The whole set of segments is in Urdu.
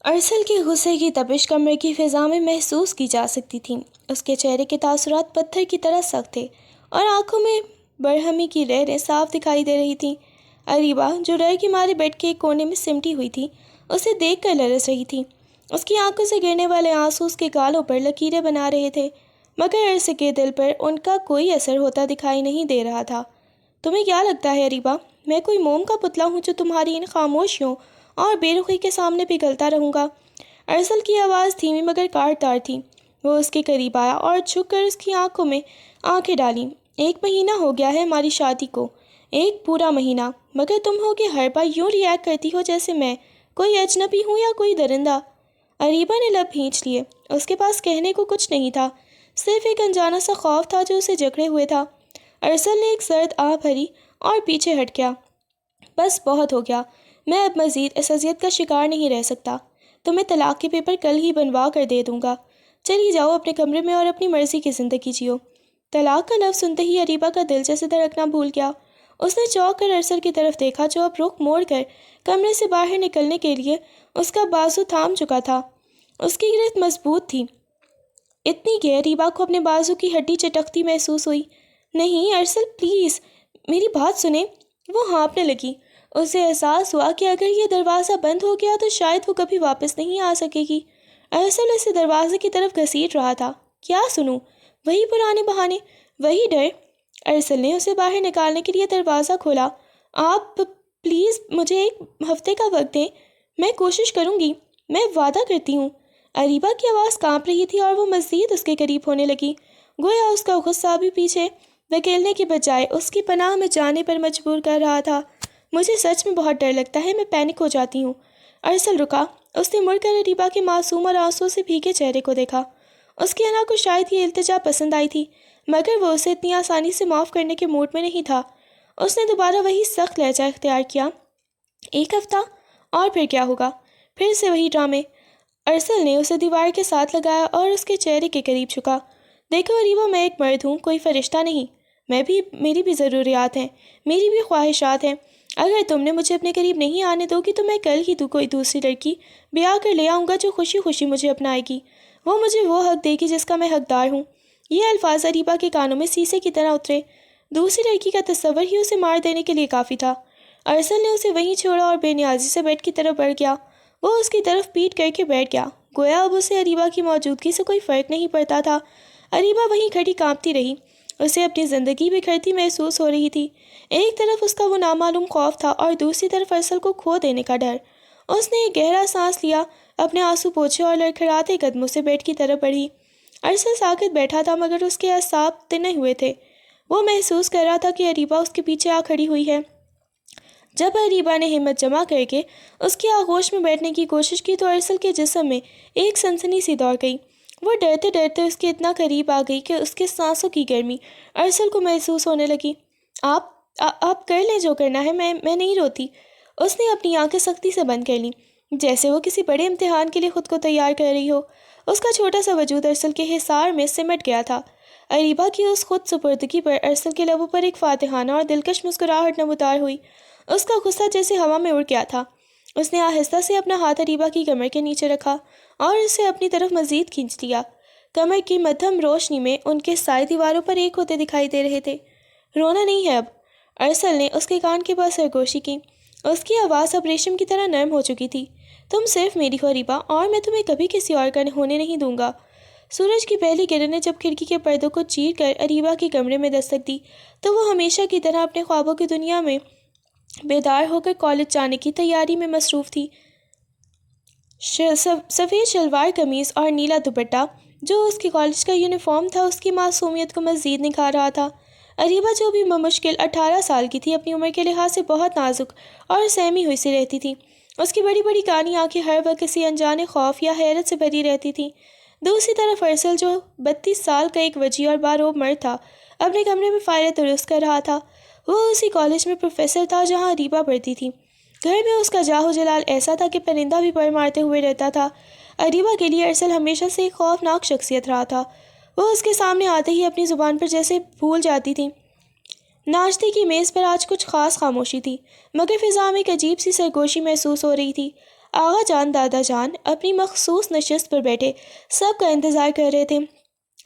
ارسل کے غصے کی تپش کمرے کی فضا میں محسوس کی جا سکتی تھی۔ اس کے چہرے کے تاثرات پتھر کی طرح سخت تھے اور آنکھوں میں برہمی کی لہریں صاف دکھائی دے رہی تھیں۔ اریبہ جو ڈر کے مارے بیڈ کے ایک کونے میں سمٹی ہوئی تھی، اسے دیکھ کر لرز رہی تھی۔ اس کی آنکھوں سے گرنے والے آنسو اس کے گالوں پر لکیریں بنا رہے تھے، مگر ارسل کے دل پر ان کا کوئی اثر ہوتا دکھائی نہیں دے رہا تھا۔ تمہیں کیا لگتا ہے اریبہ، میں کوئی موم کا پتلا ہوں جو تمہاری ان خاموشیوں اور بے رخی کے سامنے پگھلتا رہوں گا؟ ارسل کی آواز دھیمی مگر کاٹدار تھی۔ وہ اس کے قریب آیا اور جھک کر اس کی آنکھوں میں آنکھیں ڈالیں۔ 1 مہینہ ہو گیا ہے ہماری شادی کو، 1 پورا مہینہ، مگر تم ہو کہ ہر بار یوں ریئیکٹ کرتی ہو جیسے میں کوئی اجنبی ہوں یا کوئی درندہ۔ اریبہ نے لب کھینچ لیے۔ اس کے پاس کہنے کو کچھ نہیں تھا، صرف ایک انجانا سا خوف تھا جو اسے جکڑے ہوئے تھا۔ ارسل نے ایک سرد آہ بھری اور پیچھے ہٹ گیا۔ بس بہت ہو گیا، میں اب مزید اس اذیت کا شکار نہیں رہ سکتا۔ تمہیں طلاق کے پیپر کل ہی بنوا کر دے دوں گا۔ چلی جاؤ اپنے کمرے میں اور اپنی مرضی کی زندگی جیو۔ طلاق کا لفظ سنتے ہی اریبہ کا دل جیسے دھڑکنا بھول گیا۔ اس نے چونک کر ارسل کی طرف دیکھا جو اب رخ موڑ کر کمرے سے باہر نکلنے کے لیے اس کا بازو تھام چکا تھا۔ اس کی گرفت مضبوط تھی، اتنی کہ اریبہ کو اپنے بازو کی ہڈی چٹکتی محسوس ہوئی۔ نہیں ارسل، پلیز میری بات سنیں۔ وہ ہانپنے لگی۔ اسے احساس ہوا کہ اگر یہ دروازہ بند ہو گیا تو شاید وہ کبھی واپس نہیں آ سکے گی۔ ارسل اسے دروازے کی طرف گھسیٹ رہا تھا۔ کیا سنوں؟ وہی پرانے بہانے، وہی ڈر۔ ارسل نے اسے باہر نکالنے کے لیے دروازہ کھولا۔ آپ پلیز مجھے 1 ہفتے کا وقت دیں، میں کوشش کروں گی، میں وعدہ کرتی ہوں۔ اریبہ کی آواز کانپ رہی تھی اور وہ مزید اس کے قریب ہونے لگی، گویا اس کا غصہ بھی پیچھے دھکیلنے کے بجائے اس کی پناہ میں جانے پر مجبور کر رہا تھا۔ مجھے سچ میں بہت ڈر لگتا ہے، میں پینک ہو جاتی ہوں۔ ارسل رکا۔ اس نے مڑ کر اریبہ کے معصوم اور آنسوں سے بھیگے چہرے کو دیکھا۔ اس کی انا کو شاید یہ التجا پسند آئی تھی، مگر وہ اسے اتنی آسانی سے معاف کرنے کے موڈ میں نہیں تھا۔ اس نے دوبارہ وہی سخت لہجہ اختیار کیا۔ 1 ہفتہ؟ اور پھر کیا ہوگا؟ پھر سے وہی ڈرامے۔ ارسل نے اسے دیوار کے ساتھ لگایا اور اس کے چہرے کے قریب جھکا۔ دیکھو اریبہ، میں ایک مرد ہوں، کوئی فرشتہ نہیں۔ میری بھی ضروریات ہیں، میری بھی خواہشات ہیں۔ اگر تم نے مجھے اپنے قریب نہیں آنے دو گی تو میں کل ہی کوئی دوسری لڑکی بیاہ کر لے آؤں گا جو خوشی خوشی مجھے اپنائے گی۔ وہ مجھے وہ حق دے گی جس کا میں حقدار ہوں۔ یہ الفاظ اریبہ کے کانوں میں سیسے کی طرح اترے۔ دوسری لڑکی کا تصور ہی اسے مار دینے کے لیے کافی تھا۔ ارسل نے اسے وہیں چھوڑا اور بے نیازی سے بیڈ کی طرف بڑھ گیا۔ وہ اس کی طرف پیٹ کر کے بیٹھ گیا، گویا اب اسے اریبہ کی موجودگی سے کوئی فرق نہیں پڑتا تھا۔ اریبہ وہیں کھڑی کانپتی رہی۔ اسے اپنی زندگی بکھرتی محسوس ہو رہی تھی۔ ایک طرف اس کا وہ نامعلوم خوف تھا اور دوسری طرف ارسل کو کھو دینے کا ڈر۔ اس نے ایک گہرا سانس لیا، اپنے آنسو پوچھے اور لڑکھڑاتے قدموں سے بیڈ کی طرف بڑھی۔ ارسل ساکت بیٹھا تھا مگر اس کے اعصاب تنے ہوئے تھے۔ وہ محسوس کر رہا تھا کہ اریبہ اس کے پیچھے آ کھڑی ہوئی ہے۔ جب اریبہ نے ہمت جمع کر کے اس کی آغوش میں بیٹھنے کی کوشش کی تو ارسل کے جسم میں ایک سنسنی سی دوڑ گئی۔ وہ ڈرتے ڈرتے اس کے اتنا قریب آ گئی کہ اس کے سانسوں کی گرمی ارسل کو محسوس ہونے لگی۔ آپ کر لیں جو کرنا ہے، میں نہیں روتی۔ اس نے اپنی آنکھیں سختی سے بند کر لیں، جیسے وہ کسی بڑے امتحان کے لیے خود کو تیار کر رہی ہو۔ اس کا چھوٹا سا وجود ارسل کے حصار میں سمٹ گیا تھا۔ اریبہ کی اس خود سپردگی پر ارسل کے لبوں پر ایک فاتحانہ اور دلکش مسکراہٹ نمودار ہوئی۔ اس کا غصہ جیسے ہوا میں اڑ گیا تھا۔ اس نے آہستہ سے اپنا ہاتھ اریبہ کی کمر کے نیچے رکھا اور اسے اپنی طرف مزید کھینچ لیا۔ کمر کی مدھم روشنی میں ان کے سائے دیواروں پر ایک ہوتے دکھائی دے رہے تھے۔ رونا نہیں ہے اب، ارسل نے اس کے کان کے پاس سرگوشی کی۔ اس کی آواز اب ریشم کی طرح نرم ہو چکی تھی۔ تم صرف میری ہو اریبہ، اور میں تمہیں کبھی کسی اور کا ہونے نہیں دوں گا۔ سورج کی پہلی کرن نے جب کھڑکی کے پردوں کو چیر کر اریبہ کے کمرے میں دستک دی تو وہ ہمیشہ کی طرح اپنے خوابوں کی دنیا میں بیدار ہو کر کالج جانے کی تیاری میں مصروف تھی۔ سفید شلوار قمیض اور نیلا دوپٹہ جو اس کے کالج کا یونیفارم تھا اس کی معصومیت کو مزید نکھار رہا تھا۔ اریبہ جو بھی بمشکل 18 سال کی تھی، اپنی عمر کے لحاظ سے بہت نازک اور سہمی ہوئی سی رہتی تھی۔ اس کی بڑی بڑی کانی آنکھیں ہر وقت کسی انجانے خوف یا حیرت سے بھری رہتی تھیں۔ دوسری طرف ارسل جو 32 سال کا ایک وجیح اور باروب مرد تھا، اپنے کمرے میں فائلیں درست کر رہا تھا۔ وہ اسی کالج میں پروفیسر تھا جہاں اریبہ پڑھتی تھی۔ گھر میں اس کا جاہ و جلال ایسا تھا کہ پرندہ بھی پر مارتے ہوئے رہتا تھا۔ اریبہ کے لیے ارسل ہمیشہ سے ایک خوفناک شخصیت رہا تھا۔ وہ اس کے سامنے آتے ہی اپنی زبان پر جیسے بھول جاتی تھی۔ ناشتے کی میز پر آج کچھ خاص خاموشی تھی، مگر فضا میں ایک عجیب سی سرگوشی محسوس ہو رہی تھی۔ آغا جان دادا جان اپنی مخصوص نشست پر بیٹھے سب کا انتظار کر رہے تھے۔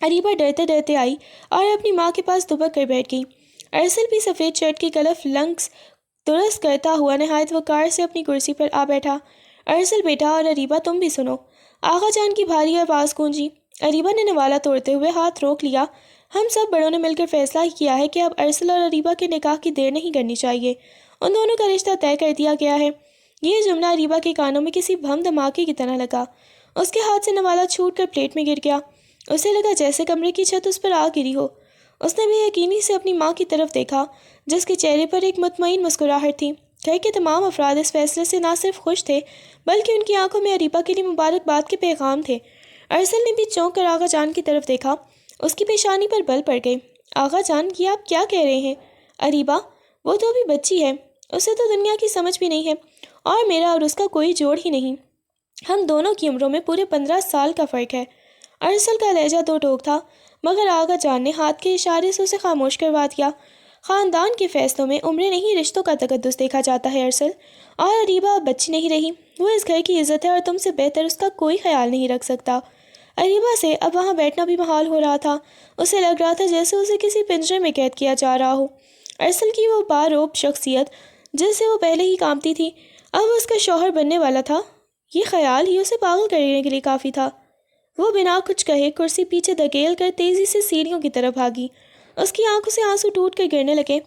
اریبہ ڈرتے ڈرتے آئی اور اپنی ماں کے پاس دبک کر بیٹھ گئی۔ ارسل بھی سفید شرٹ کی کلف لنگس درست کرتا ہوا نہایت وقار سے اپنی کرسی پر آ بیٹھا۔ ارسل بیٹا اور اریبہ تم بھی سنو، آغا جان کی بھاری آواز گونجی۔ اریبہ نے نوالہ توڑتے ہوئے ہاتھ روک لیا۔ ہم سب بڑوں نے مل کر فیصلہ کیا ہے کہ اب ارسل اور اریبہ کے نکاح کی دیر نہیں کرنی چاہیے، ان دونوں کا رشتہ طے کر دیا گیا ہے۔ یہ جملہ اریبہ کے کانوں میں کسی بم دھماکے کی طرح لگا۔ اس کے ہاتھ سے نوالہ چھوٹ کر پلیٹ میں گر گیا۔ اسے لگا جیسے کمرے کی چھت اس پر آ گری ہو۔ اس نے بے یقینی سے اپنی ماں کی طرف دیکھا جس کے چہرے پر ایک مطمئن مسکراہٹ تھی۔ گھر کے تمام افراد اس فیصلے سے نہ صرف خوش تھے بلکہ ان کی آنکھوں میں اریبہ کے لیے مبارکباد کے پیغام تھے۔ ارسل نے بھی چونک کر آغا جان کی طرف دیکھا۔ اس کی پیشانی پر بل پڑ گئے۔ آغا جان یہ آپ کیا کہہ رہے ہیں؟ اریبہ وہ تو ابھی بچی ہے، اسے تو دنیا کی سمجھ بھی نہیں ہے، اور میرا اور اس کا کوئی جوڑ ہی نہیں، ہم دونوں کی عمروں میں پورے 15 سال کا فرق ہے۔ ارسل کا لہجہ دو ٹوک تھا مگر آغا جان نے ہاتھ کے اشارے سے اسے خاموش کروا دیا۔ خاندان کے فیصلوں میں عمریں نہیں رشتوں کا تقدس دیکھا جاتا ہے ارسل، اور اریبہ اب بچی نہیں رہی، وہ اس گھر کی عزت ہے اور تم سے بہتر اس کا کوئی خیال نہیں رکھ سکتا۔ اریبہ سے اب وہاں بیٹھنا بھی محال ہو رہا تھا۔ اسے لگ رہا تھا جیسے اسے کسی پنجرے میں قید کیا جا رہا ہو۔ ارسل کی وہ باروب شخصیت جس سے وہ پہلے ہی کانپتی تھی اب اس کا شوہر بننے والا تھا، یہ خیال ہی اسے پاگل کرنے کے لیے کافی تھا۔ وہ بنا کچھ کہے کرسی پیچھے دھکیل کر تیزی سے سیڑھیوں کی طرف بھاگی۔ اس کی آنکھوں سے آنسو ٹوٹ کر گرنے لگے۔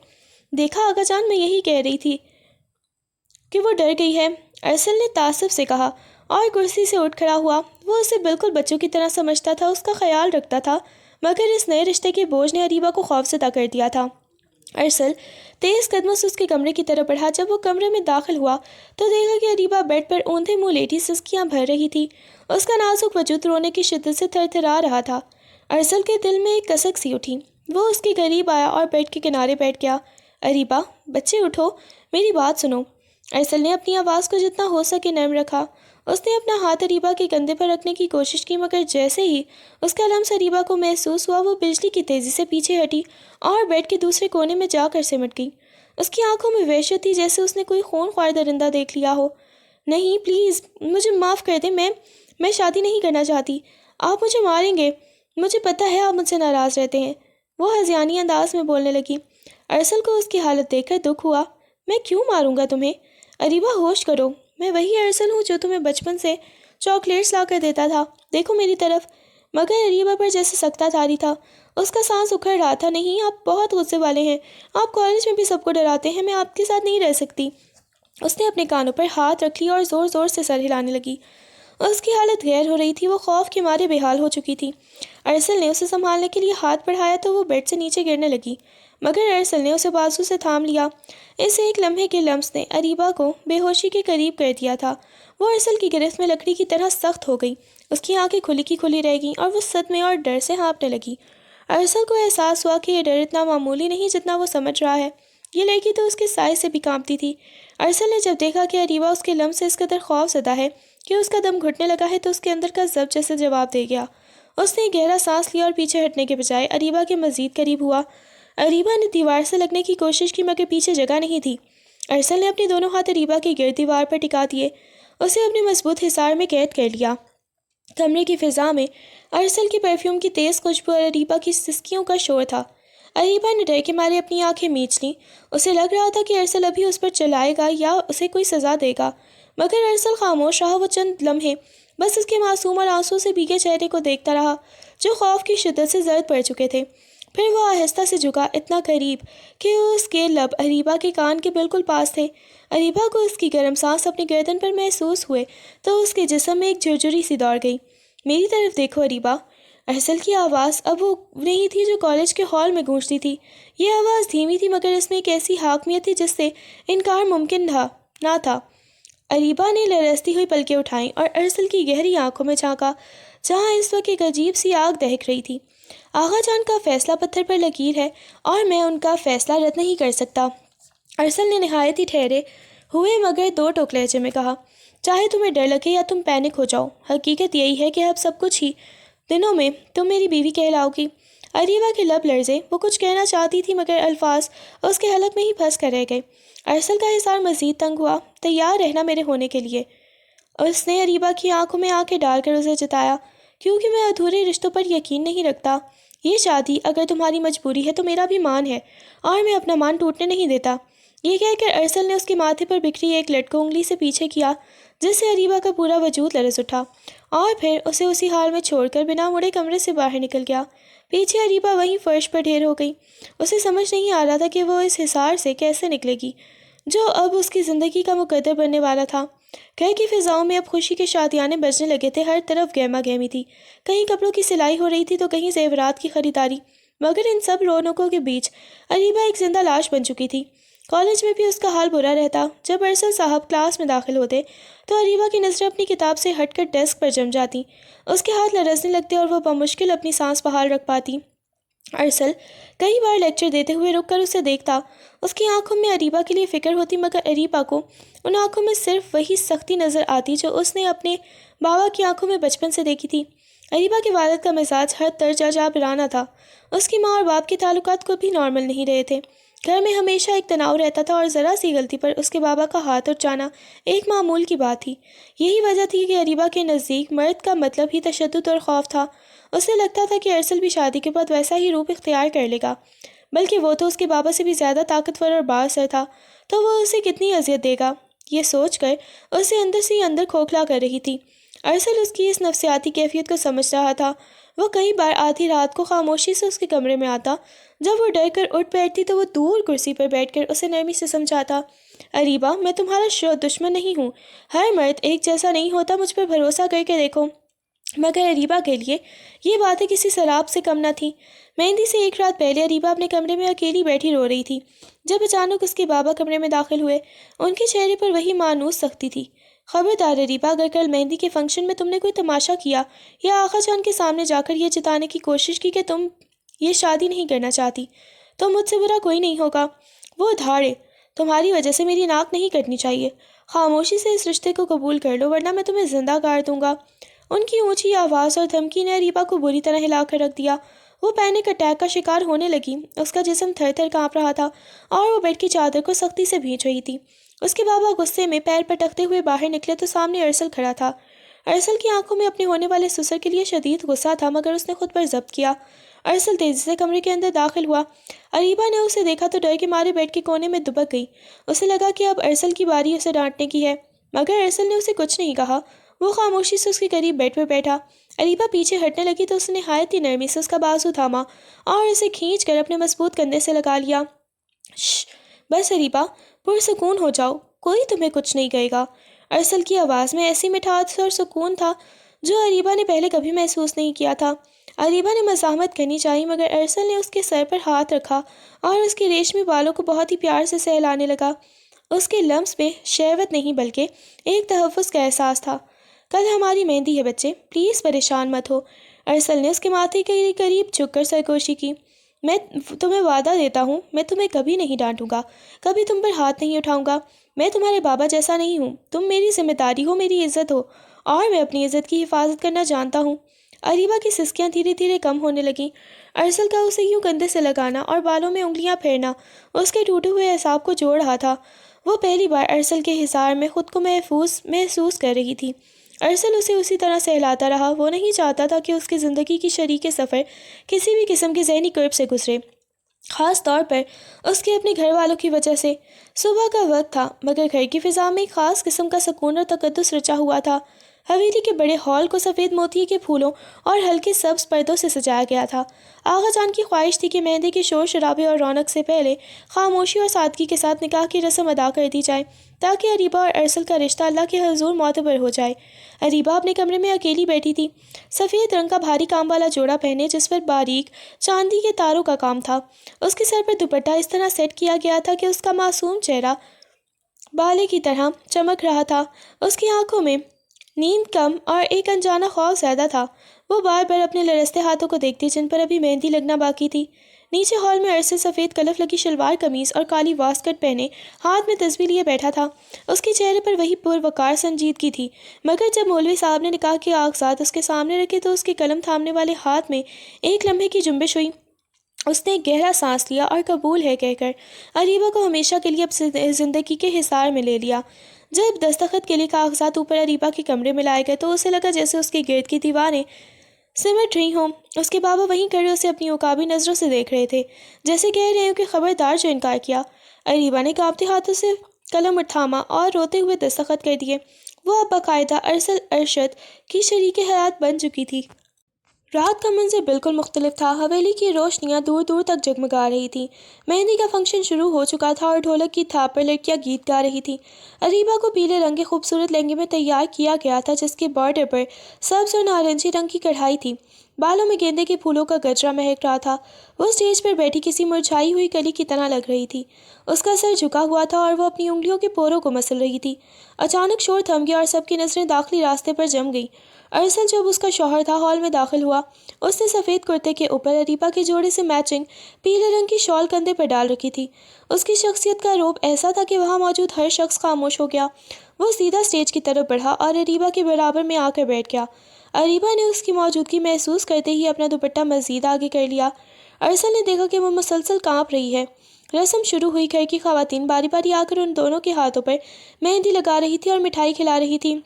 دیکھا آغا جان، میں یہی کہہ رہی تھی کہ وہ ڈر گئی ہے، ارسل نے تعصب سے کہا اور کرسی سے اٹھ کھڑا ہوا۔ وہ اسے بالکل بچوں کی طرح سمجھتا تھا، اس کا خیال رکھتا تھا، مگر اس نئے رشتے کے بوجھ نے اریبہ کو خوفزدہ کر دیا تھا۔ ارسل تیز قدموں سے اس کے کمرے کی طرف بڑھا۔ جب وہ کمرے میں داخل ہوا تو دیکھا کہ اریبہ بیڈ پر اوندھے منہ لیٹی سسکیاں بھر رہی تھی۔ اس کا نازک وجود رونے کی شدت سے تھر تھرا رہا تھا۔ ارسل کے دل میں ایک کسک سی اٹھی۔ وہ اس کے قریب آیا اور بیڈ کے کنارے بیٹھ گیا۔ اریبہ بچے اٹھو، میری بات سنو۔ ارسل نے اپنی آواز کو جتنا ہو سکے نرم رکھا۔ اس نے اپنا ہاتھ اریبہ کے کندھے پر رکھنے کی کوشش کی مگر جیسے ہی اس کا لمس اریبہ کو محسوس ہوا وہ بجلی کی تیزی سے پیچھے ہٹی اور بیڈ کے دوسرے کونے میں جا کر سمٹ گئی۔ اس کی آنکھوں میں وحشت تھی جیسے اس نے کوئی خون خوار درندہ دیکھ لیا ہو۔ نہیں پلیز مجھے معاف کر دیں، میں شادی نہیں کرنا چاہتی، آپ مجھے ماریں گے، مجھے پتہ ہے آپ مجھ سے ناراض رہتے ہیں، وہ ہذیانی انداز میں بولنے لگی۔ ارسل کو اس کی حالت دیکھ کر دکھ ہوا۔ میں کیوں ماروں گا تمہیں؟ اریبہ ہوش کرو، میں وہی ارسل ہوں جو تمہیں بچپن سے چاکلیٹس لا کر دیتا تھا، دیکھو میری طرف۔ مگر اریبہ پر جیسے سکتہ طاری تھا، اس کا سانس اکھڑ رہا تھا۔ نہیں، آپ بہت غصے والے ہیں، آپ کالج میں بھی سب کو ڈراتے ہیں، میں آپ کے ساتھ نہیں رہ سکتی۔ اس نے اپنے کانوں پر ہاتھ رکھ لی اور زور زور سے سر ہلانے لگی۔ اس کی حالت غیر ہو رہی تھی، وہ خوف کے مارے بے حال ہو چکی تھی۔ ارسل نے اسے سنبھالنے کے لیے ہاتھ بڑھایا تو وہ بیڈ سے نیچے گرنے لگی، مگر ارسل نے اسے بازو سے تھام لیا۔ اس ایک لمحے کے لمس نے اریبہ کو بے ہوشی کے قریب کر دیا تھا۔ وہ ارسل کی گرفت میں لکڑی کی طرح سخت ہو گئی، اس کی آنکھیں کھلی کی کھلی رہ گئیں اور وہ صدمے اور ڈر سے ہانپنے لگی۔ ارسل کو احساس ہوا کہ یہ ڈر اتنا معمولی نہیں جتنا وہ سمجھ رہا ہے، یہ لڑکی تو اس کے سائے سے بھی کانپتی تھی۔ ارسل نے جب دیکھا کہ اریبہ اس کے لمس سے اس قدر خوف زدہ ہے کہ اس کا دم گھٹنے لگا ہے تو اس کے اندر کا ضبط جیسے جواب دے گیا۔ اس نے گہرا سانس لیا اور پیچھے ہٹنے کے بجائے اریبہ کے مزید قریب ہوا۔ اریبہ نے دیوار سے لگنے کی کوشش کی مگر پیچھے جگہ نہیں تھی۔ ارسل نے اپنے دونوں ہاتھ اریبہ کی گرد دیوار پر ٹکا دیے، اسے اپنے مضبوط حصار میں قید کر لیا۔ کمرے کی فضا میں ارسل کے پرفیوم کی تیز خوشبو اور اریبہ کی سسکیوں کا شور تھا۔ اریبہ نے ڈر کے مارے اپنی آنکھیں میچ لیں، اسے لگ رہا تھا کہ ارسل ابھی اس پر چلائے گا یا اسے کوئی سزا دے گا، مگر ارسل خاموش رہا۔ وہ چند لمحے بس اس کے معصوم اور آنسو سے بھیگے چہرے کو دیکھتا رہا جو خوف کی شدت سے زرد پڑ چکے تھے۔ پھر وہ آہستہ سے جھکا، اتنا قریب کہ اس کے لب اریبہ کے کان کے بالکل پاس تھے۔ اریبہ کو اس کی گرم سانس اپنی گردن پر محسوس ہوئے تو اس کے جسم میں ایک جھرجھری سی دوڑ گئی۔ میری طرف دیکھو اریبہ۔ ارسل کی آواز اب وہ نہیں تھی جو کالج کے ہال میں گونجتی تھی۔ یہ آواز دھیمی تھی مگر اس میں ایک ایسی حاکمیت تھی جس سے انکار ممکن نہ تھا۔ اریبہ نے لرزتی ہوئی پلکیں اٹھائیں اور ارسل کی گہری آنکھوں میں جھانکا جہاں اس وقت ایک عجیب سی آگ دہک رہی تھی۔ آغا جان کا فیصلہ پتھر پر لکیر ہے اور میں ان کا فیصلہ رد نہیں کر سکتا، ارسل نے نہایت ہی ٹھہرے ہوئے مگر دو ٹوک لہجے میں کہا۔ چاہے تمہیں ڈر لگے یا تم پینک ہو جاؤ، حقیقت یہی ہے کہ اب سب کچھ ہی دنوں میں تم میری بیوی کہلاؤ گی۔ اریبہ کے لب لرزے، وہ کچھ کہنا چاہتی تھی مگر الفاظ اس کے حلق میں ہی پھنس کر رہ گئے۔ ارسل کا حصار مزید تنگ ہوا۔ تیار رہنا میرے ہونے کے لیے۔ اس نے اریبہ کی آنکھوں میں آنکھیں ڈال کر اسے جتایا، کیونکہ میں ادھورے رشتوں پر یقین نہیں رکھتا۔ یہ شادی اگر تمہاری مجبوری ہے تو میرا بھی مان ہے، اور میں اپنا مان ٹوٹنے نہیں دیتا۔ یہ کہہ کر ارسل نے اس کے ماتھے پر بکھری ایک لٹ کو انگلی سے پیچھے کیا، جس سے اریبہ کا پورا وجود لرز اٹھا، اور پھر اسے اسی حال میں چھوڑ کر بنا مڑے کمرے سے باہر نکل گیا۔ پیچھے اریبہ وہیں فرش پر ڈھیر ہو گئی۔ اسے سمجھ نہیں آ رہا تھا کہ وہ اس حصار سے کیسے نکلے گی جو اب اس کی زندگی کا مقدر بننے والا تھا۔ گھر کی فضاؤں میں اب خوشی کے شادیانے بجنے لگے تھے، ہر طرف گہما گہمی تھی، کہیں کپڑوں کی سلائی ہو رہی تھی تو کہیں زیورات کی خریداری، مگر ان سب رونقوں کے بیچ اریبہ ایک زندہ لاش بن چکی تھی۔ کالج میں بھی اس کا حال برا رہتا۔ جب ارسل صاحب کلاس میں داخل ہوتے تو اریبہ کی نظریں اپنی کتاب سے ہٹ کر ڈیسک پر جم جاتی، اس کے ہاتھ لرزنے لگتے اور وہ بمشکل اپنی سانس بحال رکھ پاتی۔ ارسل کئی بار لیکچر دیتے ہوئے رک کر اسے دیکھتا، اس کی آنکھوں میں اریبہ کے لیے فکر ہوتی، مگر اریبہ کو ان آنکھوں میں صرف وہی سختی نظر آتی جو اس نے اپنے بابا کی آنکھوں میں بچپن سے دیکھی تھی۔ اریبہ کے والد کا مزاج حد درجہ جابرانہ تھا، اس کی ماں اور باپ کے تعلقات کو بھی نارمل نہیں رہے تھے۔ گھر میں ہمیشہ ایک تناؤ رہتا تھا اور ذرا سی غلطی پر اس کے بابا کا ہاتھ اٹھ جانا ایک معمول کی بات تھی۔ یہی وجہ تھی کہ اریبہ کے نزدیک مرد کا مطلب ہی تشدد اور خوف تھا۔ اسے لگتا تھا کہ ارسل بھی شادی کے بعد ویسا ہی روپ اختیار کر لے گا، بلکہ وہ تو اس کے بابا سے بھی زیادہ طاقتور اور بااثر تھا، تو وہ اسے کتنی اذیت دے گا، یہ سوچ کر اسے اندر سے اندر کھوکھلا کر رہی تھی۔ ارسل اس کی اس نفسیاتی کیفیت کو سمجھ رہا تھا۔ وہ کئی بار آدھی رات کو خاموشی سے اس کے کمرے میں آتا، جب وہ ڈر کر اٹھ بیٹھتی تو وہ دور کرسی پر بیٹھ کر اسے نرمی سے سمجھاتا، اریبہ میں تمہارا دشمن نہیں ہوں، ہر مرد ایک جیسا نہیں ہوتا، مجھ پر بھروسہ کر کے دیکھو۔ مگر اریبہ کے لیے یہ باتیں کسی سراب سے کم نہ تھیں۔ مہندی سے ایک رات پہلے اریبہ اپنے کمرے میں اکیلی بیٹھی رو رہی تھی، جب اچانک اس کے بابا کمرے میں داخل ہوئے۔ ان کے چہرے پر وہی مانوس سختی تھی۔ خبردار اریبہ، اگر کل مہندی کے فنکشن میں تم نے کوئی تماشا کیا یا آقا جان کے سامنے جا کر یہ جتانے کی کوشش کی کہ تم یہ شادی نہیں کرنا چاہتی تو مجھ سے برا کوئی نہیں ہوگا۔ وہ دھاڑے تمہاری وجہ سے میری ناک نہیں کٹنی چاہیے۔ خاموشی سے اس رشتے کو قبول کر لو ورنہ میں تمہیں زندہ گاڑ دوں گا۔ ان کی اونچی آواز اور دھمکی نے اریبہ کو بری طرح ہلا کر رکھ دیا۔ وہ پینک اٹیک کا شکار ہونے لگی، اس کا جسم تھر تھر کانپ رہا تھا اور وہ بیڈ کی چادر کو سختی سے بھینچ رہی تھی۔ اس کے بابا غصے میں پیر پٹکتے ہوئے باہر نکلے تو سامنے ارسل کھڑا تھا۔ ارسل کی آنکھوں میں اپنے ہونے والے سسر کے لیے شدید غصہ تھا، مگر اس نے خود پر ضبط کیا۔ ارسل تیزی سے کمرے کے اندر داخل ہوا۔ اریبہ نے اسے دیکھا تو ڈر کے مارے بیڈ کے کونے میں دبک گئی۔ اسے لگا کہ اب ارسل کی باری اسے ڈانٹنے کی ہے، مگر ارسل نے اسے کچھ نہیں کہا۔ وہ خاموشی سے اس کے قریب بیڈ پر بیٹھا۔ اریبہ پیچھے ہٹنے لگی تو اس نے نہایت ہی نرمی سے اس کا بازو تھاما اور اسے کھینچ کر اپنے مضبوط کندھے سے لگا لیا۔ شش، بس اریبہ، پرسکون ہو جاؤ، کوئی تمہیں کچھ نہیں کہے گا۔ ارسل کی آواز میں ایسی مٹھاس اور سکون تھا جو اریبہ نے پہلے کبھی محسوس نہیں کیا تھا۔ اریبہ نے مزاحمت کرنی چاہی، مگر ارسل نے اس کے سر پر ہاتھ رکھا اور اس کے ریشمی بالوں کو بہت ہی پیار سے سہلانے لگا۔ اس کے لمس میں شہوت نہیں بلکہ ایک تحفظ کا احساس تھا۔ کل ہماری مہندی ہے بچے، پلیز پریشان مت ہو۔ ارسل نے اس کے ماتھے کے قریب جھک کر سرگوشی کی۔ میں تمہیں وعدہ دیتا ہوں، میں تمہیں کبھی نہیں ڈانٹوں گا، کبھی تم پر ہاتھ نہیں اٹھاؤں گا۔ میں تمہارے بابا جیسا نہیں ہوں، تم میری ذمہ داری ہو، میری عزت ہو، اور میں اپنی عزت کی حفاظت کرنا جانتا ہوں۔ اریبہ کی سسکیاں دھیرے دھیرے کم ہونے لگیں۔ ارسل کا اسے یوں کندھے سے لگانا اور بالوں میں انگلیاں پھیرنا اس کے ٹوٹے ہوئے اعصاب کو جوڑ رہا تھا۔ وہ پہلی بار ارسل کے حصار میں خود کو محسوس کر رہی تھی۔ ارسل اسے اسی طرح سہلاتا رہا۔ وہ نہیں چاہتا تھا کہ اس کی زندگی کی شریک سفر کسی بھی قسم کے ذہنی کرب سے گزرے، خاص طور پر اس کے اپنے گھر والوں کی وجہ سے۔ صبح کا وقت تھا، مگر گھر کی فضا میں ایک خاص قسم کا سکون اور تقدس رچا ہوا تھا۔ حویلی کے بڑے ہال کو سفید موتی کے پھولوں اور ہلکے سبز پردوں سے سجایا گیا تھا۔ آغا جان کی خواہش تھی کہ مہندی کے شور شرابے اور رونق سے پہلے خاموشی اور سادگی کے ساتھ نکاح کی رسم ادا کر دی جائے، تاکہ اریبہ اور ارسل کا رشتہ اللہ کے حضور معتبر ہو جائے۔ اریبہ اپنے کمرے میں اکیلی بیٹھی تھی، سفید رنگ کا بھاری کام والا جوڑا پہنے جس پر باریک چاندی کے تاروں کا کام تھا۔ اس کے سر پر دوپٹہ اس طرح سیٹ کیا گیا تھا کہ اس کا معصوم چہرہ بالے کی طرح چمک رہا تھا۔ اس کی آنکھوں میں نیند کم اور ایک انجانا خوف زیادہ تھا۔ وہ بار بار اپنے لرزتے ہاتھوں کو دیکھتی جن پر ابھی مہندی لگنا باقی تھی۔ نیچے ہال میں ارسل سفید کلف لگی شلوار قمیض اور کالی واسکٹ پہنے ہاتھ میں تسبیح لیے بیٹھا تھا۔ اس کے چہرے پر وہی پروقار سنجیدگی تھی، مگر جب مولوی صاحب نے نکاح کے کاغذات اس کے سامنے رکھے تو اس کے قلم تھامنے والے ہاتھ میں ایک لمحے کی جنبش ہوئی۔ اس نے ایک گہرا سانس لیا اور قبول ہے کہہ کر اریبہ کو ہمیشہ کے لیے اب زندگی کے حصار میں لے لیا۔ جب دستخط کے لیے کاغذات اوپر اریبہ کے کمرے میں لائے گئے تو اسے لگا جیسے اس کے گرد کی دیواریں سمٹ رہی ہوں۔ اس کے بابا وہیں کھڑے اسے اپنی عقابی نظروں سے دیکھ رہے تھے، جیسے کہہ رہے ہوں کہ خبردار جو انکار کیا۔ اریبہ نے کانپتے ہاتھوں سے قلم تھاما اور روتے ہوئے دستخط کر دیے۔ وہ اب باقاعدہ ارسل ارشد کی شریک حیات بن چکی تھی۔ رات کا منظر بالکل مختلف تھا۔ حویلی کی روشنیاں دور دور تک جگمگا رہی تھیں۔ مہندی کا فنکشن شروع ہو چکا تھا اور ڈھولک کی تھاپ پر لڑکیاں گیت گا رہی تھیں۔ اریبہ کو پیلے رنگ کے خوبصورت لہنگے میں تیار کیا گیا تھا جس کے بارڈر پر سبز اور نارنجی رنگ کی کڑھائی تھی۔ بالوں میں گیندے کے پھولوں کا گجرا مہک رہا تھا۔ وہ اسٹیج پر بیٹھی کسی مرجھائی ہوئی کلی کی طرح لگ رہی تھی۔ اس کا سر جھکا ہوا تھا اور وہ اپنی انگلیوں کے پوروں کو مسل رہی تھی۔ اچانک شور تھم گیا اور سب کی نظریں داخلی راستے پر جم گئیں۔ ارسل جو اب اس کا شوہر تھا ہال میں داخل ہوا۔ اس نے سفید کرتے کے اوپر اریبہ کے جوڑے سے میچنگ پیلے رنگ کی شال کندھے پر ڈال رکھی تھی۔ اس کی شخصیت کا رعب ایسا تھا کہ وہاں موجود ہر شخص خاموش ہو گیا۔ وہ سیدھا اسٹیج کی طرف بڑھا اور اریبہ کے برابر میں آ کر بیٹھ گیا۔ اریبہ نے اس کی موجودگی محسوس کرتے ہی اپنا دوپٹہ مزید آگے کر لیا۔ ارسل نے دیکھا کہ وہ مسلسل کانپ رہی ہے۔ رسم شروع ہوئی۔ گھر کی خواتین باری باری آ کر ان دونوں کے ہاتھوں پر مہندی لگا رہی تھی اور مٹھائی کھلا رہی تھی۔